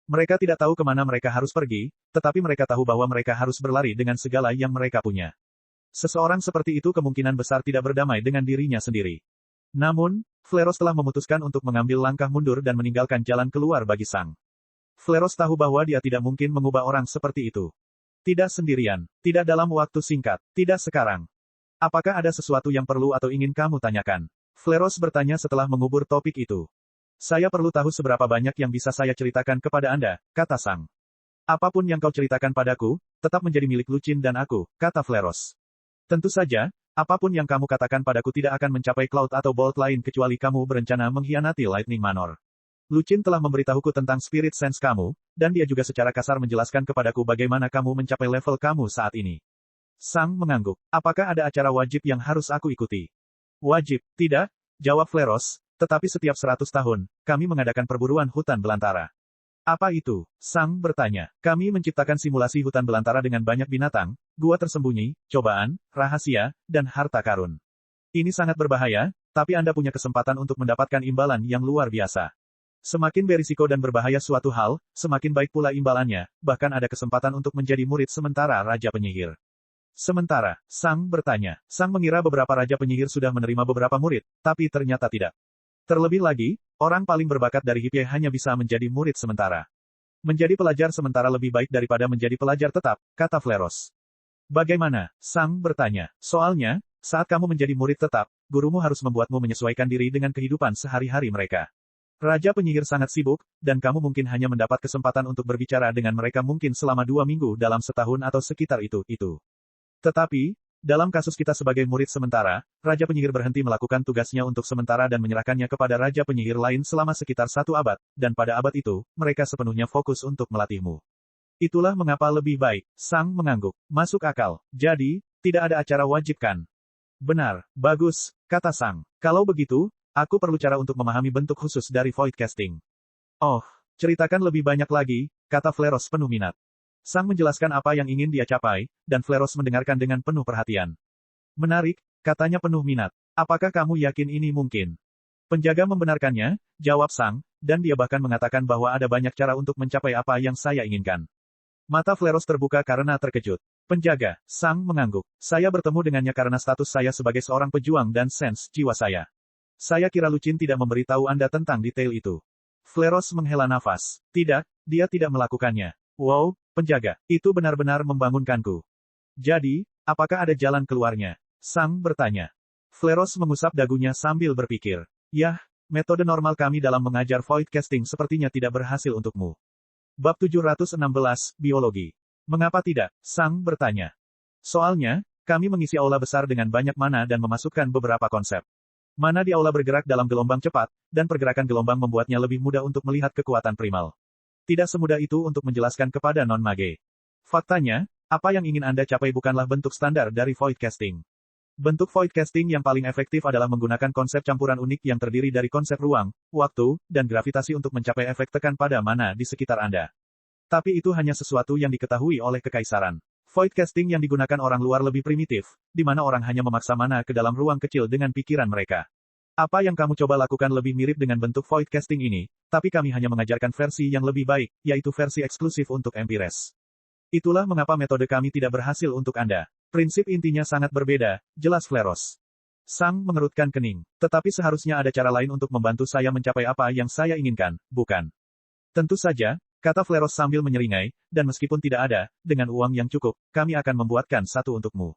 Mereka tidak tahu kemana mereka harus pergi, tetapi mereka tahu bahwa mereka harus berlari dengan segala yang mereka punya. Seseorang seperti itu kemungkinan besar tidak berdamai dengan dirinya sendiri. Namun, Fleros telah memutuskan untuk mengambil langkah mundur dan meninggalkan jalan keluar bagi Sang. Fleros tahu bahwa dia tidak mungkin mengubah orang seperti itu. Tidak sendirian, tidak dalam waktu singkat, tidak sekarang. Apakah ada sesuatu yang perlu atau ingin kamu tanyakan? Fleros bertanya setelah mengubur topik itu. Saya perlu tahu seberapa banyak yang bisa saya ceritakan kepada Anda, kata Sang. Apapun yang kau ceritakan padaku, tetap menjadi milik Lucin dan aku, kata Fleros. Tentu saja, apapun yang kamu katakan padaku tidak akan mencapai Cloud atau Bolt lain kecuali kamu berencana mengkhianati Lightning Manor. Lucin telah memberitahuku tentang Spirit Sense kamu, dan dia juga secara kasar menjelaskan kepadaku bagaimana kamu mencapai level kamu saat ini. Sang mengangguk. Apakah ada acara wajib yang harus aku ikuti? Wajib, tidak, jawab Fleros, tetapi setiap 100 tahun, kami mengadakan perburuan hutan belantara. Apa itu? Sang bertanya. Kami menciptakan simulasi hutan belantara dengan banyak binatang, gua tersembunyi, cobaan, rahasia, dan harta karun. Ini sangat berbahaya, tapi Anda punya kesempatan untuk mendapatkan imbalan yang luar biasa. Semakin berisiko dan berbahaya suatu hal, semakin baik pula imbalannya, bahkan ada kesempatan untuk menjadi murid sementara Raja Penyihir. Sementara, Sang bertanya. Sang mengira beberapa Raja Penyihir sudah menerima beberapa murid, tapi ternyata tidak. Terlebih lagi, orang paling berbakat dari Hipye hanya bisa menjadi murid sementara. Menjadi pelajar sementara lebih baik daripada menjadi pelajar tetap, kata Fleros. Bagaimana? Sang bertanya. Soalnya, saat kamu menjadi murid tetap, gurumu harus membuatmu menyesuaikan diri dengan kehidupan sehari-hari mereka. Raja Penyihir sangat sibuk, dan kamu mungkin hanya mendapat kesempatan untuk berbicara dengan mereka mungkin selama 2 minggu dalam setahun atau sekitar itu. Tetapi, dalam kasus kita sebagai murid sementara, Raja Penyihir berhenti melakukan tugasnya untuk sementara dan menyerahkannya kepada Raja Penyihir lain selama sekitar 1 abad, dan pada abad itu, mereka sepenuhnya fokus untuk melatihmu. Itulah mengapa lebih baik. Sang mengangguk. Masuk akal. Jadi, tidak ada acara wajib kan? Benar, bagus, kata Sang. Kalau begitu, aku perlu cara untuk memahami bentuk khusus dari Void Casting. Oh, ceritakan lebih banyak lagi, kata Fleros penuh minat. Sang menjelaskan apa yang ingin dia capai, dan Fleros mendengarkan dengan penuh perhatian. Menarik, katanya penuh minat. Apakah kamu yakin ini mungkin? Penjaga membenarkannya, jawab Sang, dan dia bahkan mengatakan bahwa ada banyak cara untuk mencapai apa yang saya inginkan. Mata Fleros terbuka karena terkejut. Penjaga, Sang mengangguk. Saya bertemu dengannya karena status saya sebagai seorang pejuang dan sense jiwa saya. Saya kira Lucin tidak memberitahu Anda tentang detail itu. Fleros menghela nafas. Tidak, dia tidak melakukannya. Wow, penjaga, itu benar-benar membangunkanku. Jadi, apakah ada jalan keluarnya? Sang bertanya. Fleros mengusap dagunya sambil berpikir. Yah, metode normal kami dalam mengajar Void Casting sepertinya tidak berhasil untukmu. Bab 716, Biologi. Mengapa tidak? Sang bertanya. Soalnya, kami mengisi aula besar dengan banyak mana dan memasukkan beberapa konsep. Mana di aula bergerak dalam gelombang cepat, dan pergerakan gelombang membuatnya lebih mudah untuk melihat kekuatan primal. Tidak semudah itu untuk menjelaskan kepada non-mage. Faktanya, apa yang ingin Anda capai bukanlah bentuk standar dari Void Casting. Bentuk void casting yang paling efektif adalah menggunakan konsep campuran unik yang terdiri dari konsep ruang, waktu, dan gravitasi untuk mencapai efek tekan pada mana di sekitar Anda. Tapi itu hanya sesuatu yang diketahui oleh kekaisaran. Void casting yang digunakan orang luar lebih primitif, di mana orang hanya memaksa mana ke dalam ruang kecil dengan pikiran mereka. Apa yang kamu coba lakukan lebih mirip dengan bentuk void casting ini, tapi kami hanya mengajarkan versi yang lebih baik, yaitu versi eksklusif untuk Empires. Itulah mengapa metode kami tidak berhasil untuk Anda. Prinsip intinya sangat berbeda, jelas Fleros. Sang mengerutkan kening. Tetapi seharusnya ada cara lain untuk membantu saya mencapai apa yang saya inginkan, bukan? Tentu saja, kata Fleros sambil menyeringai, dan meskipun tidak ada, dengan uang yang cukup, kami akan membuatkan satu untukmu.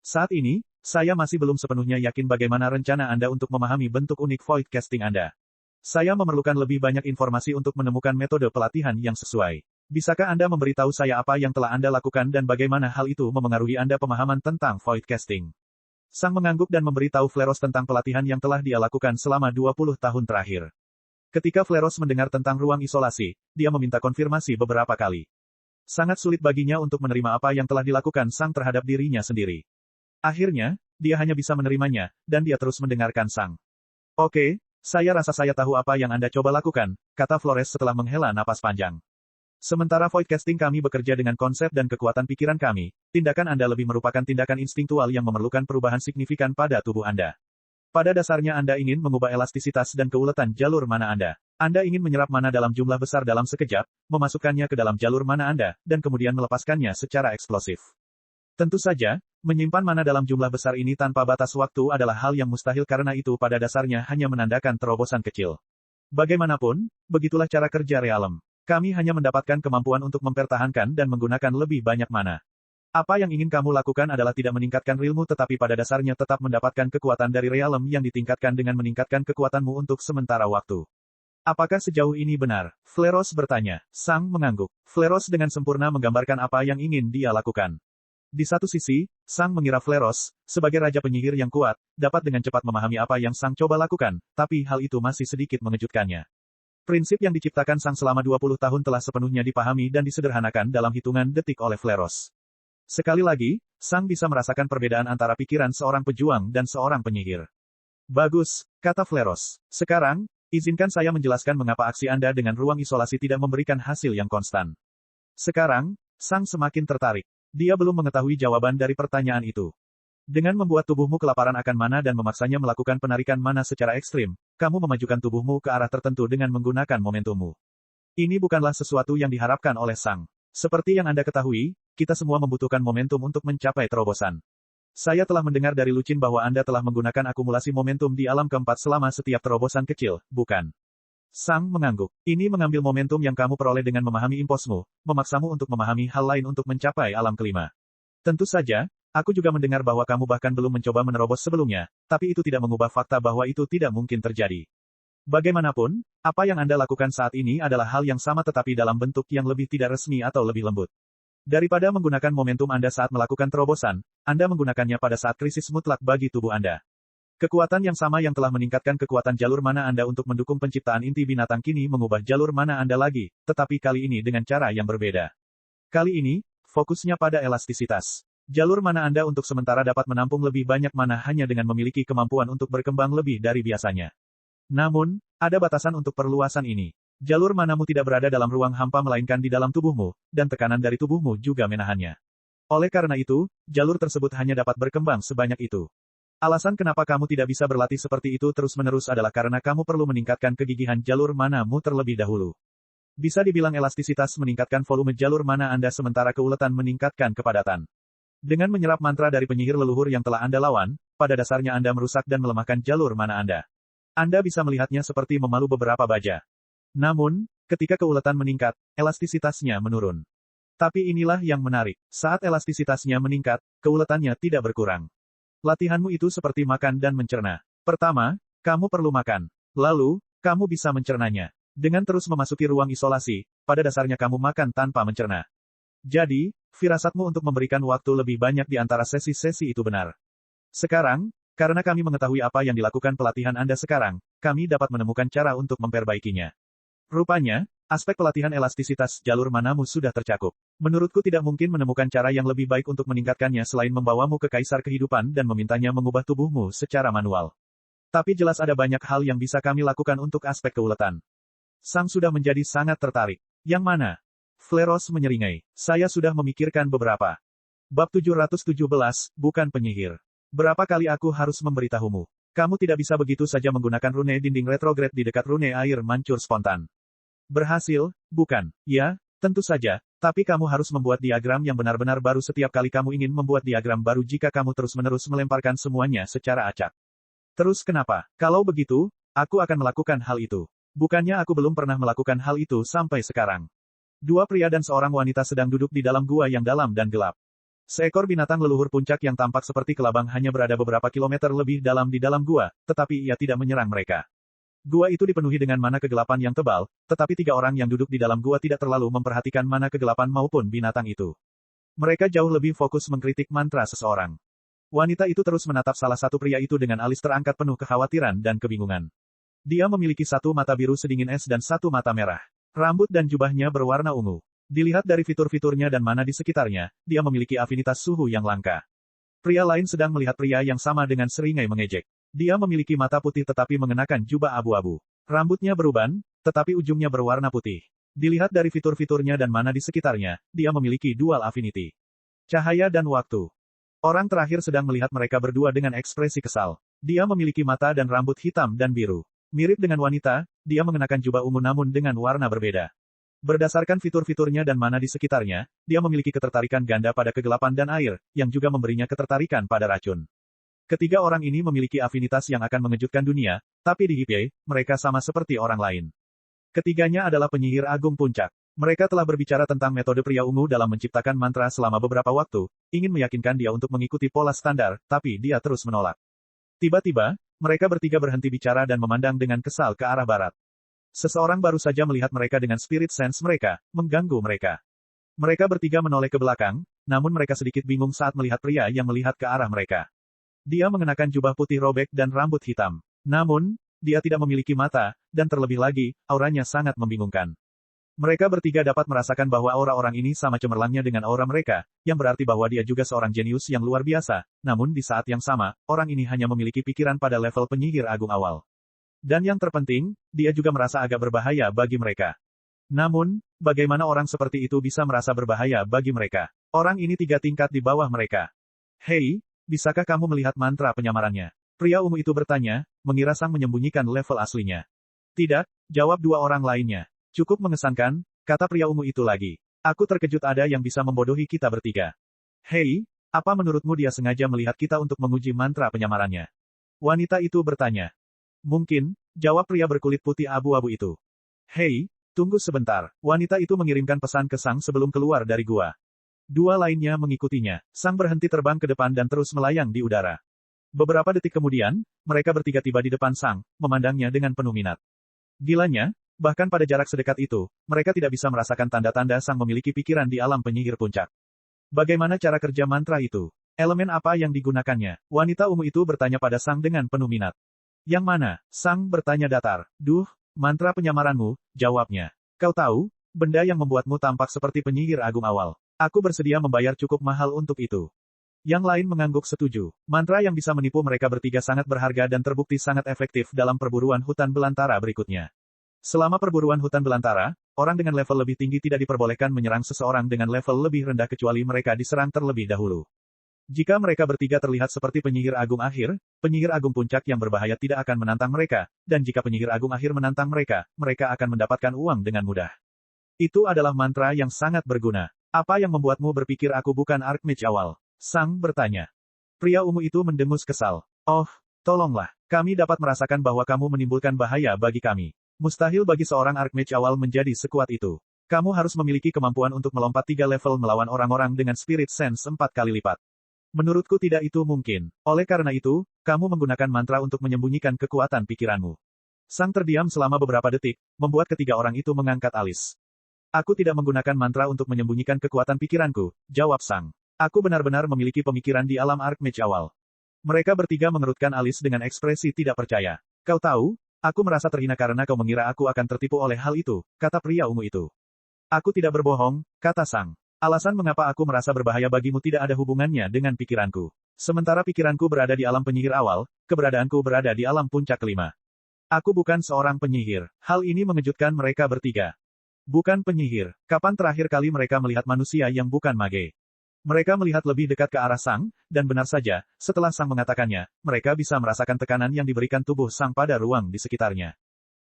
Saat ini, saya masih belum sepenuhnya yakin bagaimana rencana Anda untuk memahami bentuk unik void casting Anda. Saya memerlukan lebih banyak informasi untuk menemukan metode pelatihan yang sesuai. Bisakah Anda memberitahu saya apa yang telah Anda lakukan dan bagaimana hal itu memengaruhi Anda pemahaman tentang void casting? Sang mengangguk dan memberitahu Fleros tentang pelatihan yang telah dia lakukan selama 20 tahun terakhir. Ketika Fleros mendengar tentang ruang isolasi, dia meminta konfirmasi beberapa kali. Sangat sulit baginya untuk menerima apa yang telah dilakukan Sang terhadap dirinya sendiri. Akhirnya, dia hanya bisa menerimanya, dan dia terus mendengarkan Sang. Oke, saya rasa saya tahu apa yang Anda coba lakukan, kata Flores setelah menghela napas panjang. Sementara void casting kami bekerja dengan konsep dan kekuatan pikiran kami, tindakan Anda lebih merupakan tindakan instingtual yang memerlukan perubahan signifikan pada tubuh Anda. Pada dasarnya Anda ingin mengubah elastisitas dan keuletan jalur mana Anda. Anda ingin menyerap mana dalam jumlah besar dalam sekejap, memasukkannya ke dalam jalur mana Anda, dan kemudian melepaskannya secara eksplosif. Tentu saja, menyimpan mana dalam jumlah besar ini tanpa batas waktu adalah hal yang mustahil karena itu pada dasarnya hanya menandakan terobosan kecil. Bagaimanapun, begitulah cara kerja realem. Kami hanya mendapatkan kemampuan untuk mempertahankan dan menggunakan lebih banyak mana. Apa yang ingin kamu lakukan adalah tidak meningkatkan realmu tetapi pada dasarnya tetap mendapatkan kekuatan dari realem yang ditingkatkan dengan meningkatkan kekuatanmu untuk sementara waktu. Apakah sejauh ini benar? Fleros bertanya. Sang mengangguk. Fleros dengan sempurna menggambarkan apa yang ingin dia lakukan. Di satu sisi, Sang mengira Fleros, sebagai raja penyihir yang kuat, dapat dengan cepat memahami apa yang Sang coba lakukan, tapi hal itu masih sedikit mengejutkannya. Prinsip yang diciptakan Sang selama 20 tahun telah sepenuhnya dipahami dan disederhanakan dalam hitungan detik oleh Fleros. Sekali lagi, Sang bisa merasakan perbedaan antara pikiran seorang pejuang dan seorang penyihir. Bagus, kata Fleros. Sekarang, izinkan saya menjelaskan mengapa aksi Anda dengan ruang isolasi tidak memberikan hasil yang konstan. Sekarang, Sang semakin tertarik. Dia belum mengetahui jawaban dari pertanyaan itu. Dengan membuat tubuhmu kelaparan akan mana dan memaksanya melakukan penarikan mana secara ekstrim, kamu memajukan tubuhmu ke arah tertentu dengan menggunakan momentummu. Ini bukanlah sesuatu yang diharapkan oleh Sang. Seperti yang Anda ketahui, kita semua membutuhkan momentum untuk mencapai terobosan. Saya telah mendengar dari Lucin bahwa Anda telah menggunakan akumulasi momentum di alam keempat selama setiap terobosan kecil, bukan? Sang mengangguk. Ini mengambil momentum yang kamu peroleh dengan memahami imposmu, memaksamu untuk memahami hal lain untuk mencapai alam kelima. Tentu saja, aku juga mendengar bahwa kamu bahkan belum mencoba menerobos sebelumnya, tapi itu tidak mengubah fakta bahwa itu tidak mungkin terjadi. Bagaimanapun, apa yang Anda lakukan saat ini adalah hal yang sama tetapi dalam bentuk yang lebih tidak resmi atau lebih lembut. Daripada menggunakan momentum Anda saat melakukan terobosan, Anda menggunakannya pada saat krisis mutlak bagi tubuh Anda. Kekuatan yang sama yang telah meningkatkan kekuatan jalur mana Anda untuk mendukung penciptaan inti binatang kini mengubah jalur mana Anda lagi, tetapi kali ini dengan cara yang berbeda. Kali ini, fokusnya pada elastisitas. Jalur mana Anda untuk sementara dapat menampung lebih banyak mana hanya dengan memiliki kemampuan untuk berkembang lebih dari biasanya. Namun, ada batasan untuk perluasan ini. Jalur manamu tidak berada dalam ruang hampa melainkan di dalam tubuhmu, dan tekanan dari tubuhmu juga menahannya. Oleh karena itu, jalur tersebut hanya dapat berkembang sebanyak itu. Alasan kenapa kamu tidak bisa berlatih seperti itu terus-menerus adalah karena kamu perlu meningkatkan kegigihan jalur manamu terlebih dahulu. Bisa dibilang elastisitas meningkatkan volume jalur mana Anda sementara keuletan meningkatkan kepadatan. Dengan menyerap mantra dari penyihir leluhur yang telah Anda lawan, pada dasarnya Anda merusak dan melemahkan jalur mana Anda. Anda bisa melihatnya seperti memalu beberapa baja. Namun, ketika keuletan meningkat, elastisitasnya menurun. Tapi inilah yang menarik. Saat elastisitasnya meningkat, keuletannya tidak berkurang. Latihanmu itu seperti makan dan mencerna. Pertama, kamu perlu makan. Lalu, kamu bisa mencernanya. Dengan terus memasuki ruang isolasi, pada dasarnya kamu makan tanpa mencerna. Jadi, firasatmu untuk memberikan waktu lebih banyak di antara sesi-sesi itu benar. Sekarang, karena kami mengetahui apa yang dilakukan pelatihan Anda sekarang, kami dapat menemukan cara untuk memperbaikinya. Rupanya, aspek pelatihan elastisitas jalur manamu sudah tercakup. Menurutku tidak mungkin menemukan cara yang lebih baik untuk meningkatkannya selain membawamu ke kaisar kehidupan dan memintanya mengubah tubuhmu secara manual. Tapi jelas ada banyak hal yang bisa kami lakukan untuk aspek keuletan. Sang sudah menjadi sangat tertarik. Yang mana? Fleros menyeringai. Saya sudah memikirkan beberapa. Bab 717, bukan penyihir. Berapa kali aku harus memberitahumu? Kamu tidak bisa begitu saja menggunakan rune dinding retrograde di dekat rune air mancur spontan. Berhasil, bukan? Ya, tentu saja. Tapi kamu harus membuat diagram yang benar-benar baru setiap kali kamu ingin membuat diagram baru jika kamu terus-menerus melemparkan semuanya secara acak. Terus kenapa? Kalau begitu, aku akan melakukan hal itu. Bukannya aku belum pernah melakukan hal itu sampai sekarang. Dua pria dan seorang wanita sedang duduk di dalam gua yang dalam dan gelap. Seekor binatang leluhur puncak yang tampak seperti kelabang hanya berada beberapa kilometer lebih dalam di dalam gua, tetapi ia tidak menyerang mereka. Gua itu dipenuhi dengan mana kegelapan yang tebal, tetapi tiga orang yang duduk di dalam gua tidak terlalu memperhatikan mana kegelapan maupun binatang itu. Mereka jauh lebih fokus mengkritik mantra seseorang. Wanita itu terus menatap salah satu pria itu dengan alis terangkat penuh kekhawatiran dan kebingungan. Dia memiliki satu mata biru sedingin es dan satu mata merah. Rambut dan jubahnya berwarna ungu. Dilihat dari fitur-fiturnya dan mana di sekitarnya, dia memiliki afinitas suhu yang langka. Pria lain sedang melihat pria yang sama dengan seringai mengejek. Dia memiliki mata putih tetapi mengenakan jubah abu-abu. Rambutnya beruban, tetapi ujungnya berwarna putih. Dilihat dari fitur-fiturnya dan mana di sekitarnya, dia memiliki dual affinity. Cahaya dan waktu. Orang terakhir sedang melihat mereka berdua dengan ekspresi kesal. Dia memiliki mata dan rambut hitam dan biru. Mirip dengan wanita, dia mengenakan jubah ungu namun dengan warna berbeda. Berdasarkan fitur-fiturnya dan mana di sekitarnya, dia memiliki ketertarikan ganda pada kegelapan dan air, yang juga memberinya ketertarikan pada racun. Ketiga orang ini memiliki afinitas yang akan mengejutkan dunia, tapi di Hippie, mereka sama seperti orang lain. Ketiganya adalah penyihir agung puncak. Mereka telah berbicara tentang metode pria ungu dalam menciptakan mantra selama beberapa waktu, ingin meyakinkan dia untuk mengikuti pola standar, tapi dia terus menolak. Tiba-tiba, mereka bertiga berhenti bicara dan memandang dengan kesal ke arah barat. Seseorang baru saja melihat mereka dengan spirit sense mereka, mengganggu mereka. Mereka bertiga menoleh ke belakang, namun mereka sedikit bingung saat melihat pria yang melihat ke arah mereka. Dia mengenakan jubah putih robek dan rambut hitam. Namun, dia tidak memiliki mata, dan terlebih lagi, auranya sangat membingungkan. Mereka bertiga dapat merasakan bahwa aura orang ini sama cemerlangnya dengan aura mereka, yang berarti bahwa dia juga seorang jenius yang luar biasa, namun di saat yang sama, orang ini hanya memiliki pikiran pada level penyihir agung awal. Dan yang terpenting, dia juga merasa agak berbahaya bagi mereka. Namun, bagaimana orang seperti itu bisa merasa berbahaya bagi mereka? Orang ini 3 tingkat di bawah mereka. Hei, bisakah kamu melihat mantra penyamarannya? Pria ungu itu bertanya, mengira sang menyembunyikan level aslinya. Tidak, jawab 2 orang lainnya. Cukup mengesankan, kata pria ungu itu lagi. Aku terkejut ada yang bisa membodohi kita bertiga. Hei, apa menurutmu dia sengaja melihat kita untuk menguji mantra penyamarannya? Wanita itu bertanya. Mungkin, jawab pria berkulit putih abu-abu itu. Hei, tunggu sebentar. Wanita itu mengirimkan pesan ke Sang sebelum keluar dari gua. 2 lainnya mengikutinya. Sang berhenti terbang ke depan dan terus melayang di udara. Beberapa detik kemudian, mereka bertiga tiba di depan Sang, memandangnya dengan penuh minat. Gilanya, bahkan pada jarak sedekat itu, mereka tidak bisa merasakan tanda-tanda Sang memiliki pikiran di alam penyihir puncak. Bagaimana cara kerja mantra itu? Elemen apa yang digunakannya? Wanita ungu itu bertanya pada Sang dengan penuh minat. Yang mana? Sang bertanya datar. Duh, mantra penyamaranmu, jawabnya. Kau tahu, benda yang membuatmu tampak seperti penyihir agung awal. Aku bersedia membayar cukup mahal untuk itu. Yang lain mengangguk setuju. Mantra yang bisa menipu mereka bertiga sangat berharga dan terbukti sangat efektif dalam perburuan hutan belantara berikutnya. Selama perburuan hutan belantara, orang dengan level lebih tinggi tidak diperbolehkan menyerang seseorang dengan level lebih rendah kecuali mereka diserang terlebih dahulu. Jika mereka bertiga terlihat seperti penyihir agung akhir, penyihir agung puncak yang berbahaya tidak akan menantang mereka, dan jika penyihir agung akhir menantang mereka, mereka akan mendapatkan uang dengan mudah. Itu adalah mantra yang sangat berguna. Apa yang membuatmu berpikir aku bukan Archmage awal? Sang bertanya. Pria ungu itu mendengus kesal. Oh, tolonglah. Kami dapat merasakan bahwa kamu menimbulkan bahaya bagi kami. Mustahil bagi seorang Archmage awal menjadi sekuat itu. Kamu harus memiliki kemampuan untuk melompat 3 level melawan orang-orang dengan Spirit Sense 4 kali lipat. Menurutku tidak itu mungkin. Oleh karena itu, kamu menggunakan mantra untuk menyembunyikan kekuatan pikiranmu. Sang terdiam selama beberapa detik, membuat ketiga orang itu mengangkat alis. Aku tidak menggunakan mantra untuk menyembunyikan kekuatan pikiranku, jawab Sang. Aku benar-benar memiliki pemikiran di alam Archmage awal. Mereka bertiga mengerutkan alis dengan ekspresi tidak percaya. Kau tahu, aku merasa terhina karena kau mengira aku akan tertipu oleh hal itu, kata pria ungu itu. Aku tidak berbohong, kata Sang. Alasan mengapa aku merasa berbahaya bagimu tidak ada hubungannya dengan pikiranku. Sementara pikiranku berada di alam penyihir awal, keberadaanku berada di alam puncak kelima. Aku bukan seorang penyihir. Hal ini mengejutkan mereka bertiga. Bukan penyihir. Kapan terakhir kali mereka melihat manusia yang bukan mage? Mereka melihat lebih dekat ke arah Sang, dan benar saja, setelah Sang mengatakannya, mereka bisa merasakan tekanan yang diberikan tubuh Sang pada ruang di sekitarnya.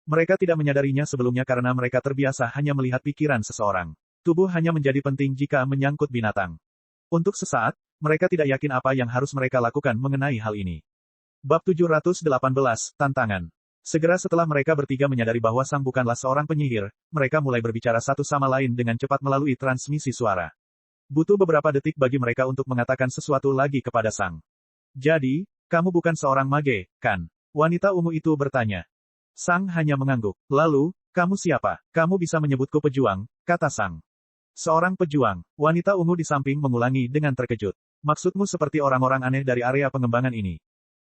Mereka tidak menyadarinya sebelumnya karena mereka terbiasa hanya melihat pikiran seseorang. Tubuh hanya menjadi penting jika menyangkut binatang. Untuk sesaat, mereka tidak yakin apa yang harus mereka lakukan mengenai hal ini. Bab 718, Tantangan. Segera setelah mereka bertiga menyadari bahwa Sang bukanlah seorang penyihir, mereka mulai berbicara satu sama lain dengan cepat melalui transmisi suara. Butuh beberapa detik bagi mereka untuk mengatakan sesuatu lagi kepada Sang. Jadi, kamu bukan seorang mage, kan? Wanita ungu itu bertanya. Sang hanya mengangguk. Lalu, kamu siapa? Kamu bisa menyebutku pejuang, kata Sang. Seorang pejuang, wanita ungu di samping mengulangi dengan terkejut. Maksudmu seperti orang-orang aneh dari area pengembangan ini?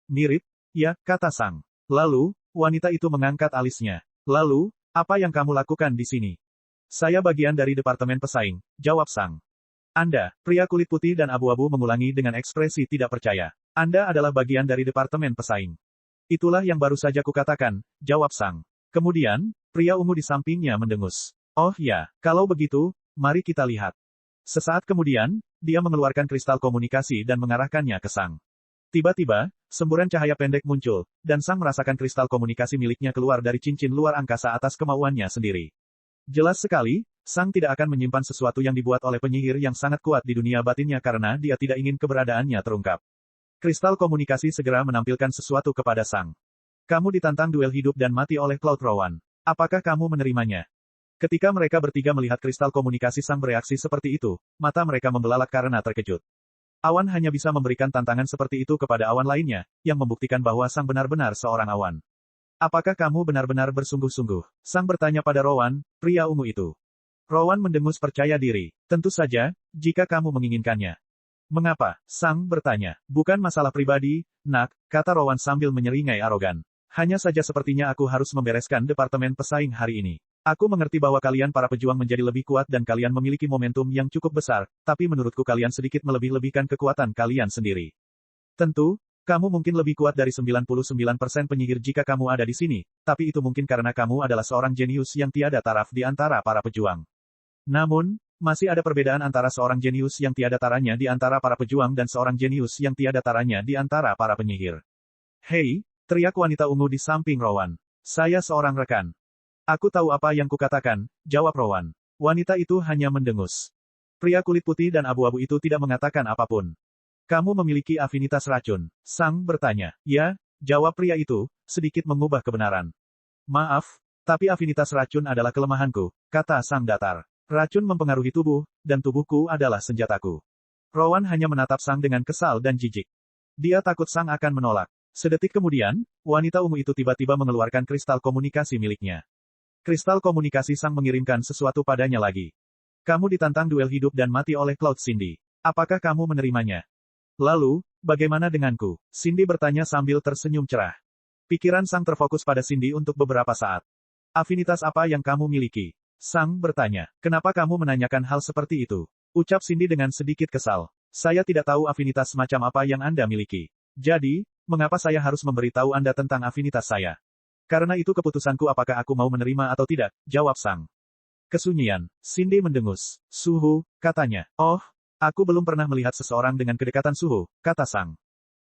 Mirip, ya, kata Sang. Lalu, wanita itu mengangkat alisnya. Lalu, apa yang kamu lakukan di sini? Saya bagian dari Departemen Pesaing, jawab Sang. Anda, pria kulit putih dan abu-abu mengulangi dengan ekspresi tidak percaya. Anda adalah bagian dari Departemen Pesaing. Itulah yang baru saja kukatakan, jawab Sang. Kemudian, pria ungu di sampingnya mendengus. Oh ya, kalau begitu, mari kita lihat. Sesaat kemudian, dia mengeluarkan kristal komunikasi dan mengarahkannya ke Sang. Tiba-tiba, semburan cahaya pendek muncul, dan Sang merasakan kristal komunikasi miliknya keluar dari cincin luar angkasa atas kemauannya sendiri. Jelas sekali, Sang tidak akan menyimpan sesuatu yang dibuat oleh penyihir yang sangat kuat di dunia batinnya karena dia tidak ingin keberadaannya terungkap. Kristal komunikasi segera menampilkan sesuatu kepada Sang. Kamu ditantang duel hidup dan mati oleh Cloud Rowan. Apakah kamu menerimanya? Ketika mereka bertiga melihat kristal komunikasi Sang bereaksi seperti itu, mata mereka membelalak karena terkejut. Awan hanya bisa memberikan tantangan seperti itu kepada awan lainnya, yang membuktikan bahwa Sang benar-benar seorang awan. Apakah kamu benar-benar bersungguh-sungguh? Sang bertanya pada Rowan, pria ungu itu. Rowan mendengus percaya diri. Tentu saja, jika kamu menginginkannya. Mengapa? Sang bertanya. Bukan masalah pribadi, nak, kata Rowan sambil menyeringai arogan. Hanya saja sepertinya aku harus membereskan Departemen Pesaing hari ini. Aku mengerti bahwa kalian para pejuang menjadi lebih kuat dan kalian memiliki momentum yang cukup besar, tapi menurutku kalian sedikit melebih-lebihkan kekuatan kalian sendiri. Tentu, kamu mungkin lebih kuat dari 99% penyihir jika kamu ada di sini, tapi itu mungkin karena kamu adalah seorang jenius yang tiada taraf di antara para pejuang. Namun, masih ada perbedaan antara seorang jenius yang tiada taranya di antara para pejuang dan seorang jenius yang tiada taranya di antara para penyihir. Hei, teriak wanita ungu di samping Rowan. Saya seorang rekan. Aku tahu apa yang kukatakan, jawab Rowan. Wanita itu hanya mendengus. Pria kulit putih dan abu-abu itu tidak mengatakan apapun. Kamu memiliki afinitas racun? Sang bertanya. Ya, jawab pria itu, sedikit mengubah kebenaran. Maaf, tapi afinitas racun adalah kelemahanku, kata Sang datar. Racun mempengaruhi tubuh, dan tubuhku adalah senjataku. Rowan hanya menatap Sang dengan kesal dan jijik. Dia takut Sang akan menolak. Sedetik kemudian, wanita ungu itu tiba-tiba mengeluarkan kristal komunikasi miliknya. Kristal komunikasi Sang mengirimkan sesuatu padanya lagi. Kamu ditantang duel hidup dan mati oleh Cloud Cindy. Apakah kamu menerimanya? Lalu, bagaimana denganku? Cindy bertanya sambil tersenyum cerah. Pikiran Sang terfokus pada Cindy untuk beberapa saat. Afinitas apa yang kamu miliki? Sang bertanya. Kenapa kamu menanyakan hal seperti itu? Ucap Cindy dengan sedikit kesal. Saya tidak tahu afinitas macam apa yang Anda miliki. Jadi, mengapa saya harus memberitahu Anda tentang afinitas saya? Karena itu keputusanku apakah aku mau menerima atau tidak, jawab Sang. Kesunyian. Cindy mendengus. Suhu, katanya. Oh, aku belum pernah melihat seseorang dengan kedekatan suhu, kata Sang.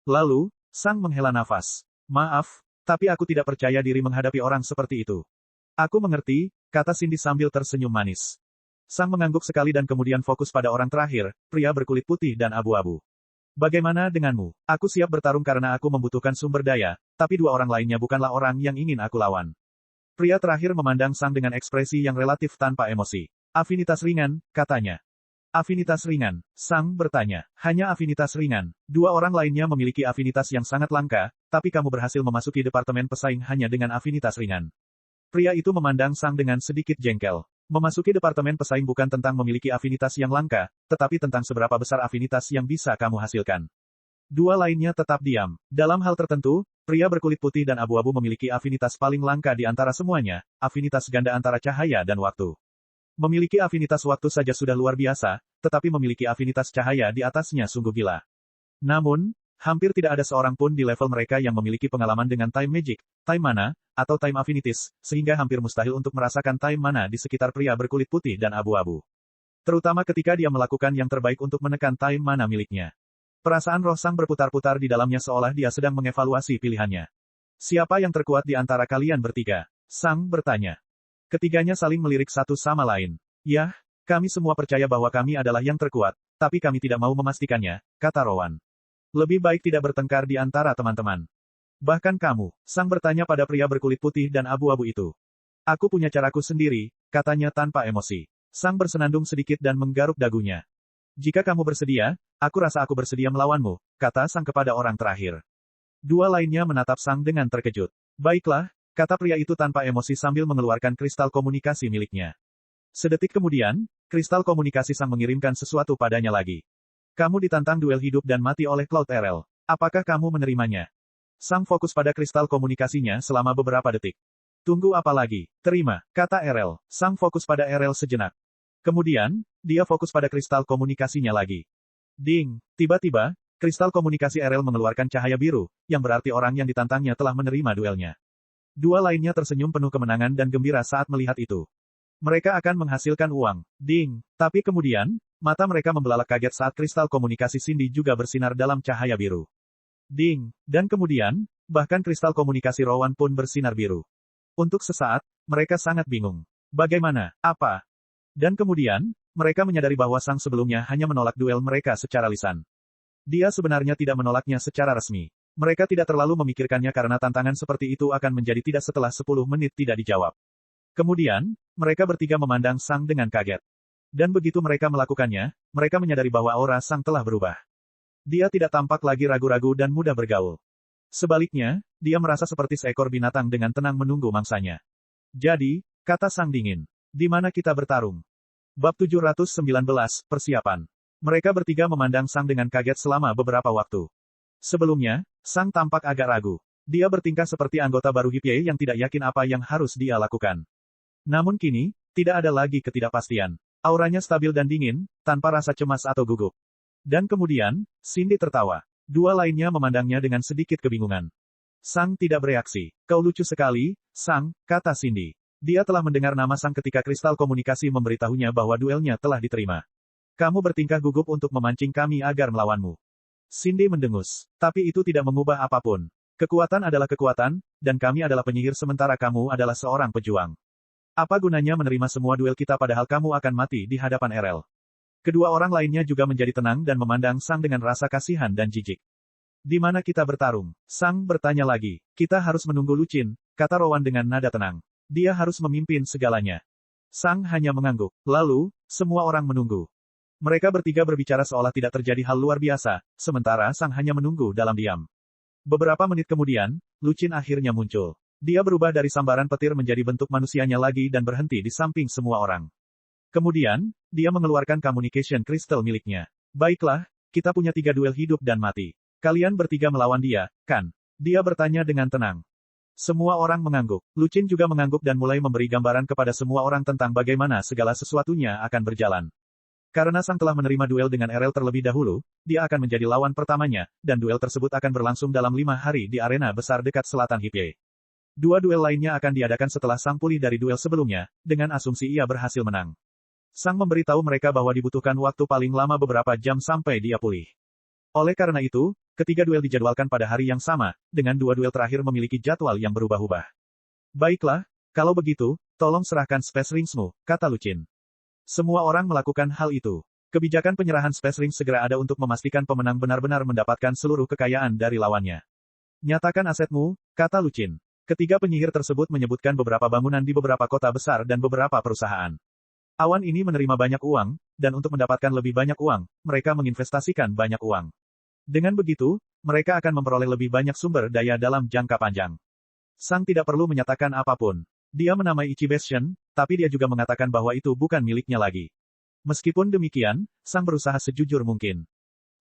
Lalu, Sang menghela nafas. Maaf, tapi aku tidak percaya diri menghadapi orang seperti itu. Aku mengerti, kata Cindy sambil tersenyum manis. Sang mengangguk sekali dan kemudian fokus pada orang terakhir, pria berkulit putih dan abu-abu. Bagaimana denganmu? Aku siap bertarung karena aku membutuhkan sumber daya, tapi dua orang lainnya bukanlah orang yang ingin aku lawan. Pria terakhir memandang Sang dengan ekspresi yang relatif tanpa emosi. Afinitas ringan, katanya. Afinitas ringan, Sang bertanya. Hanya afinitas ringan. Dua orang lainnya memiliki afinitas yang sangat langka, tapi kamu berhasil memasuki Departemen Pesaing hanya dengan afinitas ringan. Pria itu memandang Sang dengan sedikit jengkel. Memasuki Departemen Pesaing bukan tentang memiliki afinitas yang langka, tetapi tentang seberapa besar afinitas yang bisa kamu hasilkan. Dua lainnya tetap diam. Dalam hal tertentu, pria berkulit putih dan abu-abu memiliki afinitas paling langka di antara semuanya, afinitas ganda antara cahaya dan waktu. Memiliki afinitas waktu saja sudah luar biasa, tetapi memiliki afinitas cahaya di atasnya sungguh gila. Namun, hampir tidak ada seorang pun di level mereka yang memiliki pengalaman dengan time magic, time mana, atau time affinities, sehingga hampir mustahil untuk merasakan time mana di sekitar pria berkulit putih dan abu-abu. Terutama ketika dia melakukan yang terbaik untuk menekan time mana miliknya. Perasaan roh Sang berputar-putar di dalamnya seolah dia sedang mengevaluasi pilihannya. Siapa yang terkuat di antara kalian bertiga? Sang bertanya. Ketiganya saling melirik satu sama lain. Yah, kami semua percaya bahwa kami adalah yang terkuat, tapi kami tidak mau memastikannya, kata Rowan. Lebih baik tidak bertengkar di antara teman-teman. Bahkan kamu, Sang bertanya pada pria berkulit putih dan abu-abu itu. Aku punya caraku sendiri, katanya tanpa emosi. Sang bersenandung sedikit dan menggaruk dagunya. Jika kamu bersedia, aku rasa aku bersedia melawanmu, kata Sang kepada orang terakhir. Dua lainnya menatap Sang dengan terkejut. Baiklah, kata pria itu tanpa emosi sambil mengeluarkan kristal komunikasi miliknya. Sedetik kemudian, kristal komunikasi Sang mengirimkan sesuatu padanya lagi. Kamu ditantang duel hidup dan mati oleh Cloud RL. Apakah kamu menerimanya? Sang fokus pada kristal komunikasinya selama beberapa detik. Tunggu apa lagi? Terima, kata RL. Sang fokus pada RL sejenak. Kemudian, dia fokus pada kristal komunikasinya lagi. Ding, tiba-tiba, kristal komunikasi RL mengeluarkan cahaya biru, yang berarti orang yang ditantangnya telah menerima duelnya. Dua lainnya tersenyum penuh kemenangan dan gembira saat melihat itu. Mereka akan menghasilkan uang. Ding, tapi kemudian, mata mereka membelalak kaget saat kristal komunikasi Cindy juga bersinar dalam cahaya biru. Ding, dan kemudian, bahkan kristal komunikasi Rowan pun bersinar biru. Untuk sesaat, mereka sangat bingung. Bagaimana? Apa? Dan kemudian, mereka menyadari bahwa Sang sebelumnya hanya menolak duel mereka secara lisan. Dia sebenarnya tidak menolaknya secara resmi. Mereka tidak terlalu memikirkannya karena tantangan seperti itu akan menjadi tidak setelah 10 menit tidak dijawab. Kemudian, mereka bertiga memandang Sang dengan kaget. Dan begitu mereka melakukannya, mereka menyadari bahwa aura Sang telah berubah. Dia tidak tampak lagi ragu-ragu dan mudah bergaul. Sebaliknya, dia merasa seperti seekor binatang dengan tenang menunggu mangsanya. Jadi, kata Sang dingin. Di mana kita bertarung? Bab 719, Persiapan. Mereka bertiga memandang Sang dengan kaget selama beberapa waktu. Sebelumnya, Sang tampak agak ragu. Dia bertingkah seperti anggota baru Hippie yang tidak yakin apa yang harus dia lakukan. Namun kini, tidak ada lagi ketidakpastian. Auranya stabil dan dingin, tanpa rasa cemas atau gugup. Dan kemudian, Cindy tertawa. Dua lainnya memandangnya dengan sedikit kebingungan. Sang tidak bereaksi. Kau lucu sekali, Sang, kata Cindy. Dia telah mendengar nama Sang ketika kristal komunikasi memberitahunya bahwa duelnya telah diterima. Kamu bertingkah gugup untuk memancing kami agar melawanmu. Cindy mendengus. Tapi itu tidak mengubah apapun. Kekuatan adalah kekuatan, dan kami adalah penyihir sementara kamu adalah seorang pejuang. Apa gunanya menerima semua duel kita padahal kamu akan mati di hadapan RL? Kedua orang lainnya juga menjadi tenang dan memandang Sang dengan rasa kasihan dan jijik. Di mana kita bertarung? Sang bertanya lagi. Kita harus menunggu Lucin, kata Rowan dengan nada tenang. Dia harus memimpin segalanya. Sang hanya mengangguk. Lalu, semua orang menunggu. Mereka bertiga berbicara seolah tidak terjadi hal luar biasa, sementara Sang hanya menunggu dalam diam. Beberapa menit kemudian, Lucin akhirnya muncul. Dia berubah dari sambaran petir menjadi bentuk manusianya lagi dan berhenti di samping semua orang. Kemudian, dia mengeluarkan communication crystal miliknya. Baiklah, kita punya 3 duel hidup dan mati. Kalian bertiga melawan dia, kan? Dia bertanya dengan tenang. Semua orang mengangguk. Lucin juga mengangguk dan mulai memberi gambaran kepada semua orang tentang bagaimana segala sesuatunya akan berjalan. Karena Sang telah menerima duel dengan RL terlebih dahulu, dia akan menjadi lawan pertamanya, dan duel tersebut akan berlangsung dalam 5 hari di arena besar dekat selatan Hippie. 2 duel lainnya akan diadakan setelah Sang pulih dari duel sebelumnya, dengan asumsi ia berhasil menang. Sang memberitahu mereka bahwa dibutuhkan waktu paling lama beberapa jam sampai dia pulih. Oleh karena itu, ketiga duel dijadwalkan pada hari yang sama, dengan 2 duel terakhir memiliki jadwal yang berubah-ubah. Baiklah, kalau begitu, tolong serahkan Space Ringsmu, kata Lucin. Semua orang melakukan hal itu. Kebijakan penyerahan Space Rings segera ada untuk memastikan pemenang benar-benar mendapatkan seluruh kekayaan dari lawannya. Nyatakan asetmu, kata Lucin. Ketiga penyihir tersebut menyebutkan beberapa bangunan di beberapa kota besar dan beberapa perusahaan. Awan ini menerima banyak uang, dan untuk mendapatkan lebih banyak uang, mereka menginvestasikan banyak uang. Dengan begitu, mereka akan memperoleh lebih banyak sumber daya dalam jangka panjang. Sang tidak perlu menyatakan apapun. Dia menamai Ichi Bastion, tapi dia juga mengatakan bahwa itu bukan miliknya lagi. Meskipun demikian, Sang berusaha sejujur mungkin.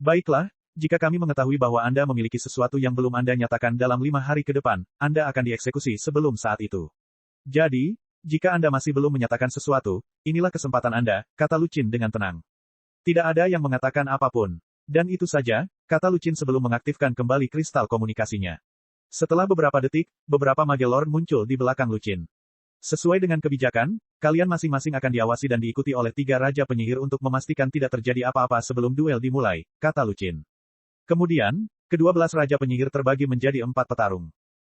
Baiklah, jika kami mengetahui bahwa Anda memiliki sesuatu yang belum Anda nyatakan dalam 5 hari ke depan, Anda akan dieksekusi sebelum saat itu. Jadi, Jika Anda masih belum menyatakan sesuatu, inilah kesempatan Anda, kata Lucin dengan tenang. Tidak ada yang mengatakan apapun. Dan itu saja, kata Lucin sebelum mengaktifkan kembali kristal komunikasinya. Setelah beberapa detik, beberapa Mage Lord muncul di belakang Lucin. Sesuai dengan kebijakan, kalian masing-masing akan diawasi dan diikuti oleh 3 Raja Penyihir untuk memastikan tidak terjadi apa-apa sebelum duel dimulai, kata Lucin. Kemudian, ke-12 Raja Penyihir terbagi menjadi 4 petarung.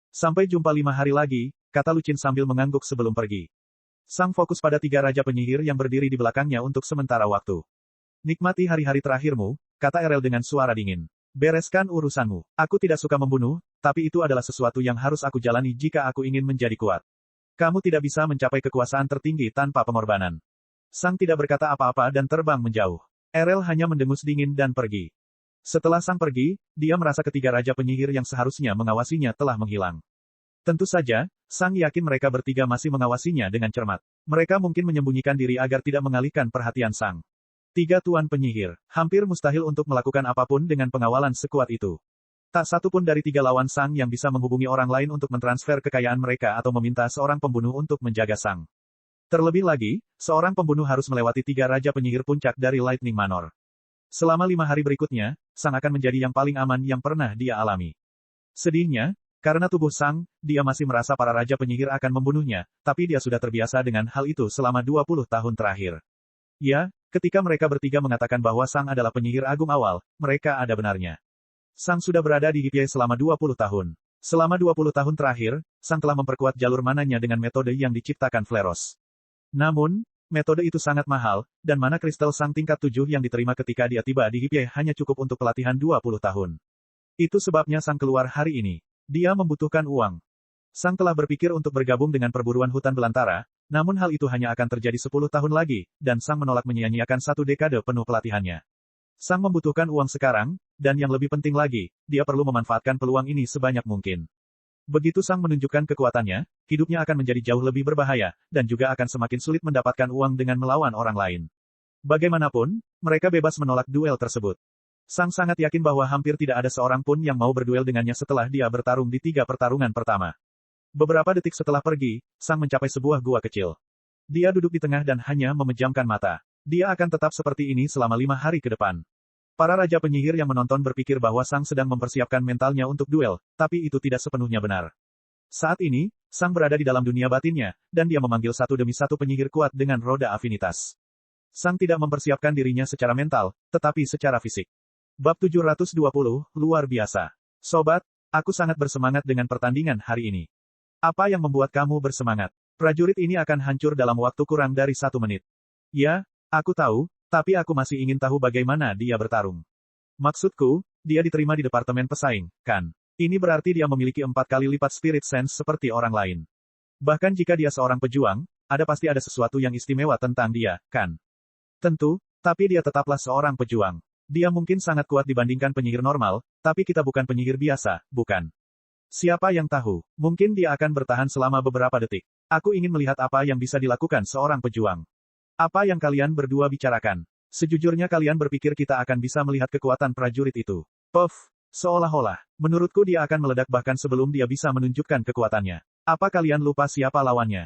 Sampai jumpa 5 hari lagi, kata Lucin sambil mengangguk sebelum pergi. Sang fokus pada 3 Raja Penyihir yang berdiri di belakangnya untuk sementara waktu. Nikmati hari-hari terakhirmu, kata Erel dengan suara dingin. Bereskan urusanmu. Aku tidak suka membunuh, tapi itu adalah sesuatu yang harus aku jalani jika aku ingin menjadi kuat. Kamu tidak bisa mencapai kekuasaan tertinggi tanpa pengorbanan. Sang tidak berkata apa-apa dan terbang menjauh. Erel hanya mendengus dingin dan pergi. Setelah Sang pergi, dia merasa ketiga Raja Penyihir yang seharusnya mengawasinya telah menghilang. Tentu saja, Sang yakin mereka bertiga masih mengawasinya dengan cermat. Mereka mungkin menyembunyikan diri agar tidak mengalihkan perhatian Sang. 3 Tuan Penyihir, hampir mustahil untuk melakukan apapun dengan pengawalan sekuat itu. Tak satu pun dari 3 lawan Sang yang bisa menghubungi orang lain untuk mentransfer kekayaan mereka atau meminta seorang pembunuh untuk menjaga Sang. Terlebih lagi, seorang pembunuh harus melewati 3 Raja Penyihir puncak dari Lightning Manor. Selama 5 hari berikutnya, Sang akan menjadi yang paling aman yang pernah dia alami. Sedihnya, karena tubuh Sang, dia masih merasa para Raja Penyihir akan membunuhnya, tapi dia sudah terbiasa dengan hal itu selama 20 tahun terakhir. Ya, ketika mereka bertiga mengatakan bahwa Sang adalah penyihir agung awal, mereka ada benarnya. Sang sudah berada di Hipiai selama 20 tahun. Selama 20 tahun terakhir, Sang telah memperkuat jalur mananya dengan metode yang diciptakan Fleros. Namun, metode itu sangat mahal, dan mana kristal Sang tingkat 7 yang diterima ketika dia tiba di Hipiai hanya cukup untuk pelatihan 20 tahun. Itu sebabnya Sang keluar hari ini. Dia membutuhkan uang. Sang telah berpikir untuk bergabung dengan perburuan hutan belantara, namun hal itu hanya akan terjadi 10 tahun lagi, dan Sang menolak menyia-nyiakan 1 dekade penuh pelatihannya. Sang membutuhkan uang sekarang, dan yang lebih penting lagi, dia perlu memanfaatkan peluang ini sebanyak mungkin. Begitu Sang menunjukkan kekuatannya, hidupnya akan menjadi jauh lebih berbahaya, dan juga akan semakin sulit mendapatkan uang dengan melawan orang lain. Bagaimanapun, mereka bebas menolak duel tersebut. Sang sangat yakin bahwa hampir tidak ada seorang pun yang mau berduel dengannya setelah dia bertarung di 3 pertarungan pertama. Beberapa detik setelah pergi, Sang mencapai sebuah gua kecil. Dia duduk di tengah dan hanya memejamkan mata. Dia akan tetap seperti ini selama 5 hari ke depan. Para Raja Penyihir yang menonton berpikir bahwa Sang sedang mempersiapkan mentalnya untuk duel, tapi itu tidak sepenuhnya benar. Saat ini, Sang berada di dalam dunia batinnya, dan dia memanggil satu demi satu penyihir kuat dengan roda afinitas. Sang tidak mempersiapkan dirinya secara mental, tetapi secara fisik. Bab 720, luar biasa. Sobat, aku sangat bersemangat dengan pertandingan hari ini. Apa yang membuat kamu bersemangat? Prajurit ini akan hancur dalam waktu kurang dari 1 menit. Ya, aku tahu, tapi aku masih ingin tahu bagaimana dia bertarung. Maksudku, dia diterima di Departemen Pesaing, kan? Ini berarti dia memiliki 4 kali lipat Spirit Sense seperti orang lain. Bahkan jika dia seorang pejuang, pasti ada sesuatu yang istimewa tentang dia, kan? Tentu, tapi dia tetaplah seorang pejuang. Dia mungkin sangat kuat dibandingkan penyihir normal, tapi kita bukan penyihir biasa, bukan? Siapa yang tahu, mungkin dia akan bertahan selama beberapa detik. Aku ingin melihat apa yang bisa dilakukan seorang pejuang. Apa yang kalian berdua bicarakan? Sejujurnya kalian berpikir kita akan bisa melihat kekuatan prajurit itu. Puff, seolah-olah. Menurutku dia akan meledak bahkan sebelum dia bisa menunjukkan kekuatannya. Apa kalian lupa siapa lawannya?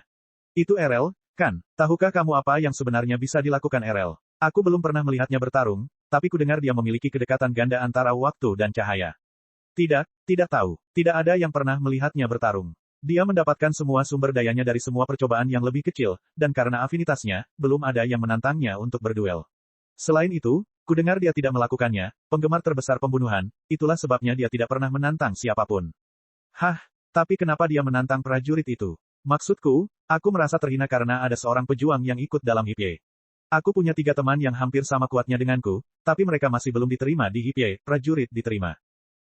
Itu Erel, kan? Tahukah kamu apa yang sebenarnya bisa dilakukan Erel? Aku belum pernah melihatnya bertarung, tapi kudengar dia memiliki kedekatan ganda antara waktu dan cahaya. Tidak tahu. Tidak ada yang pernah melihatnya bertarung. Dia mendapatkan semua sumber dayanya dari semua percobaan yang lebih kecil, dan karena afinitasnya, belum ada yang menantangnya untuk berduel. Selain itu, kudengar dia tidak melakukannya, penggemar terbesar pembunuhan, itulah sebabnya dia tidak pernah menantang siapapun. Hah, tapi kenapa dia menantang prajurit itu? Maksudku, aku merasa terhina karena ada seorang pejuang yang ikut dalam Hipiai. Aku punya 3 teman yang hampir sama kuatnya denganku, tapi mereka masih belum diterima di Hipiai, prajurit diterima.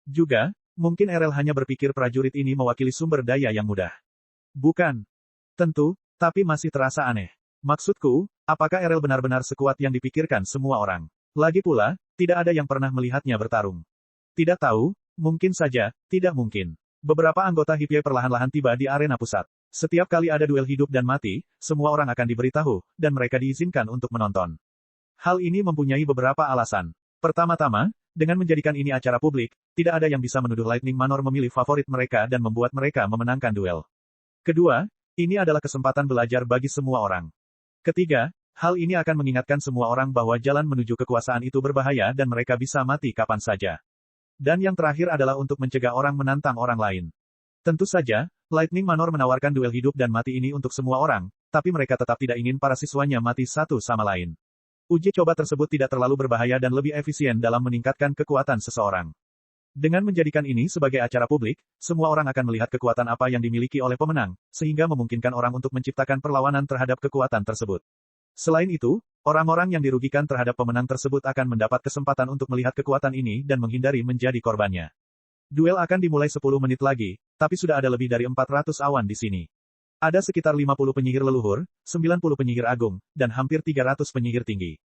Juga, mungkin Erel hanya berpikir prajurit ini mewakili sumber daya yang mudah. Bukan. Tentu, tapi masih terasa aneh. Maksudku, apakah Erel benar-benar sekuat yang dipikirkan semua orang? Lagi pula, tidak ada yang pernah melihatnya bertarung. Tidak tahu, mungkin saja, tidak mungkin. Beberapa anggota Hipiai perlahan-lahan tiba di arena pusat. Setiap kali ada duel hidup dan mati, semua orang akan diberitahu, dan mereka diizinkan untuk menonton. Hal ini mempunyai beberapa alasan. Pertama-tama, dengan menjadikan ini acara publik, tidak ada yang bisa menuduh Lightning Manor memilih favorit mereka dan membuat mereka memenangkan duel. Kedua, Ini adalah kesempatan belajar bagi semua orang. Ketiga, hal ini akan mengingatkan semua orang bahwa jalan menuju kekuasaan itu berbahaya dan mereka bisa mati kapan saja. Dan yang terakhir adalah untuk mencegah orang menantang orang lain. Tentu saja, Lightning Manor menawarkan duel hidup dan mati ini untuk semua orang, tapi mereka tetap tidak ingin para siswanya mati satu sama lain. Uji coba tersebut tidak terlalu berbahaya dan lebih efisien dalam meningkatkan kekuatan seseorang. Dengan menjadikan ini sebagai acara publik, semua orang akan melihat kekuatan apa yang dimiliki oleh pemenang, sehingga memungkinkan orang untuk menciptakan perlawanan terhadap kekuatan tersebut. Selain itu, orang-orang yang dirugikan terhadap pemenang tersebut akan mendapat kesempatan untuk melihat kekuatan ini dan menghindari menjadi korbannya. Duel akan dimulai 10 menit lagi, tapi sudah ada lebih dari 400 awan di sini. Ada sekitar 50 penyihir leluhur, 90 penyihir agung, dan hampir 300 penyihir tinggi.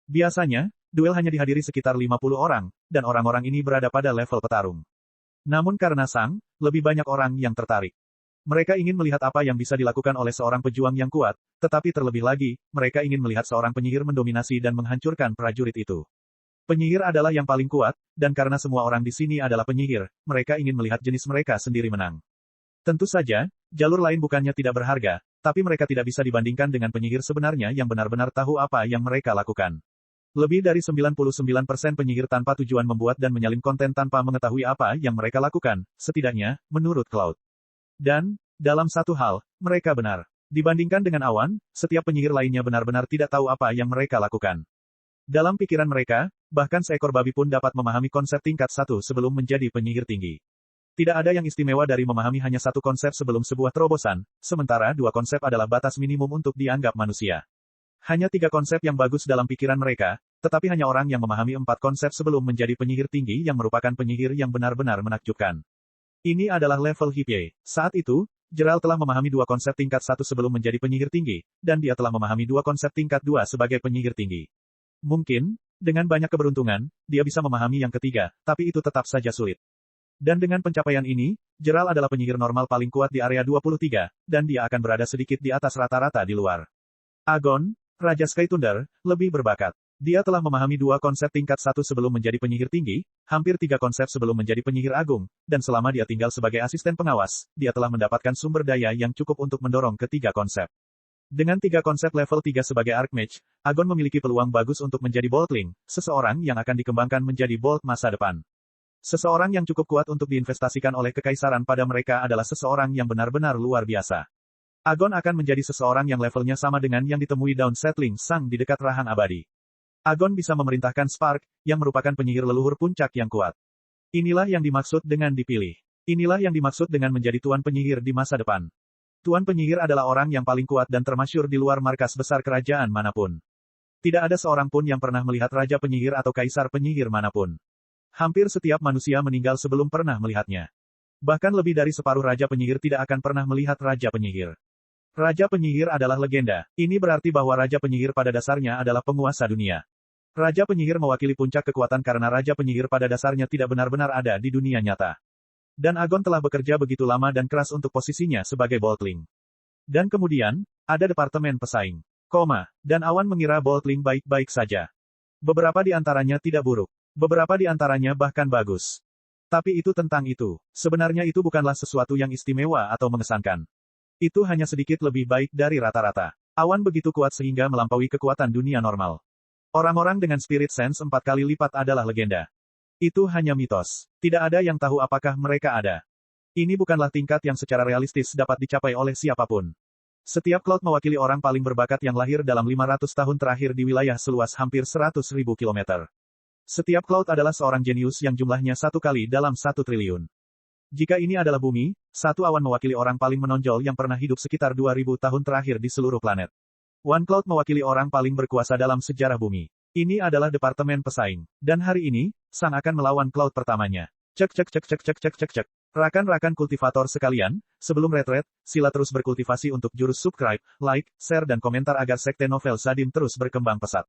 Biasanya, duel hanya dihadiri sekitar 50 orang, dan orang-orang ini berada pada level petarung. Namun karena Sang, lebih banyak orang yang tertarik. Mereka ingin melihat apa yang bisa dilakukan oleh seorang pejuang yang kuat, tetapi terlebih lagi, mereka ingin melihat seorang penyihir mendominasi dan menghancurkan prajurit itu. Penyihir adalah yang paling kuat, dan karena semua orang di sini adalah penyihir, mereka ingin melihat jenis mereka sendiri menang. Tentu saja, jalur lain bukannya tidak berharga, tapi mereka tidak bisa dibandingkan dengan penyihir sebenarnya yang benar-benar tahu apa yang mereka lakukan. Lebih dari 99% penyihir tanpa tujuan membuat dan menyalin konten tanpa mengetahui apa yang mereka lakukan, setidaknya, menurut Cloud. Dan, dalam satu hal, mereka benar. Dibandingkan dengan awan, setiap penyihir lainnya benar-benar tidak tahu apa yang mereka lakukan. Dalam pikiran mereka, bahkan seekor babi pun dapat memahami konsep tingkat 1 sebelum menjadi penyihir tinggi. Tidak ada yang istimewa dari memahami hanya satu konsep sebelum sebuah terobosan, sementara 2 konsep adalah batas minimum untuk dianggap manusia. Hanya 3 konsep yang bagus dalam pikiran mereka, tetapi hanya orang yang memahami 4 konsep sebelum menjadi penyihir tinggi yang merupakan penyihir yang benar-benar menakjubkan. Ini adalah level Hippie. Saat itu, Gerald telah memahami 2 konsep tingkat 1 sebelum menjadi penyihir tinggi, dan dia telah memahami 2 konsep tingkat 2 sebagai penyihir tinggi. Mungkin, dengan banyak keberuntungan, dia bisa memahami yang ketiga, tapi itu tetap saja sulit. Dan dengan pencapaian ini, Gerald adalah penyihir normal paling kuat di area 23, dan dia akan berada sedikit di atas rata-rata di luar. Agon, Raja Sky Thunder, lebih berbakat. Dia telah memahami 2 konsep tingkat 1 sebelum menjadi penyihir tinggi, hampir 3 konsep sebelum menjadi penyihir agung, dan selama dia tinggal sebagai asisten pengawas, dia telah mendapatkan sumber daya yang cukup untuk mendorong ketiga konsep. Dengan 3 konsep level 3 sebagai Archmage, Agon memiliki peluang bagus untuk menjadi Boltling, seseorang yang akan dikembangkan menjadi Bolt masa depan. Seseorang yang cukup kuat untuk diinvestasikan oleh kekaisaran pada mereka adalah seseorang yang benar-benar luar biasa. Agon akan menjadi seseorang yang levelnya sama dengan yang ditemui Dawn Settling Sang di dekat Rahang Abadi. Agon bisa memerintahkan Spark, yang merupakan penyihir leluhur puncak yang kuat. Inilah yang dimaksud dengan dipilih. Inilah yang dimaksud dengan menjadi Tuan Penyihir di masa depan. Tuan Penyihir adalah orang yang paling kuat dan termasyur di luar markas besar kerajaan manapun. Tidak ada seorang pun yang pernah melihat Raja Penyihir atau Kaisar Penyihir manapun. Hampir setiap manusia meninggal sebelum pernah melihatnya. Bahkan lebih dari separuh Raja Penyihir tidak akan pernah melihat Raja Penyihir. Raja Penyihir adalah legenda. Ini berarti bahwa Raja Penyihir pada dasarnya adalah penguasa dunia. Raja Penyihir mewakili puncak kekuatan karena Raja Penyihir pada dasarnya tidak benar-benar ada di dunia nyata. Dan Agon telah bekerja begitu lama dan keras untuk posisinya sebagai Boltling. Dan kemudian, ada Departemen Pesaing. Dan Awan mengira Boltling baik-baik saja. Beberapa di antaranya tidak buruk. Beberapa di antaranya bahkan bagus. Tapi itu tentang itu. Sebenarnya itu bukanlah sesuatu yang istimewa atau mengesankan. Itu hanya sedikit lebih baik dari rata-rata. Awan begitu kuat sehingga melampaui kekuatan dunia normal. Orang-orang dengan spirit sense 4 kali lipat adalah legenda. Itu hanya mitos. Tidak ada yang tahu apakah mereka ada. Ini bukanlah tingkat yang secara realistis dapat dicapai oleh siapapun. Setiap Cloud mewakili orang paling berbakat yang lahir dalam 500 tahun terakhir di wilayah seluas hampir 100.000 kilometer. Setiap Cloud adalah seorang jenius yang jumlahnya 1 kali dalam 1 triliun. Jika ini adalah bumi, satu awan mewakili orang paling menonjol yang pernah hidup sekitar 2000 tahun terakhir di seluruh planet. One Cloud mewakili orang paling berkuasa dalam sejarah bumi. Ini adalah Departemen Pesaing. Dan hari ini, Sang akan melawan Cloud pertamanya. Cek. Rakan-rakan kultivator sekalian, sebelum retret, sila terus berkultivasi untuk jurus subscribe, like, share dan komentar agar sekte novel Sadim terus berkembang pesat.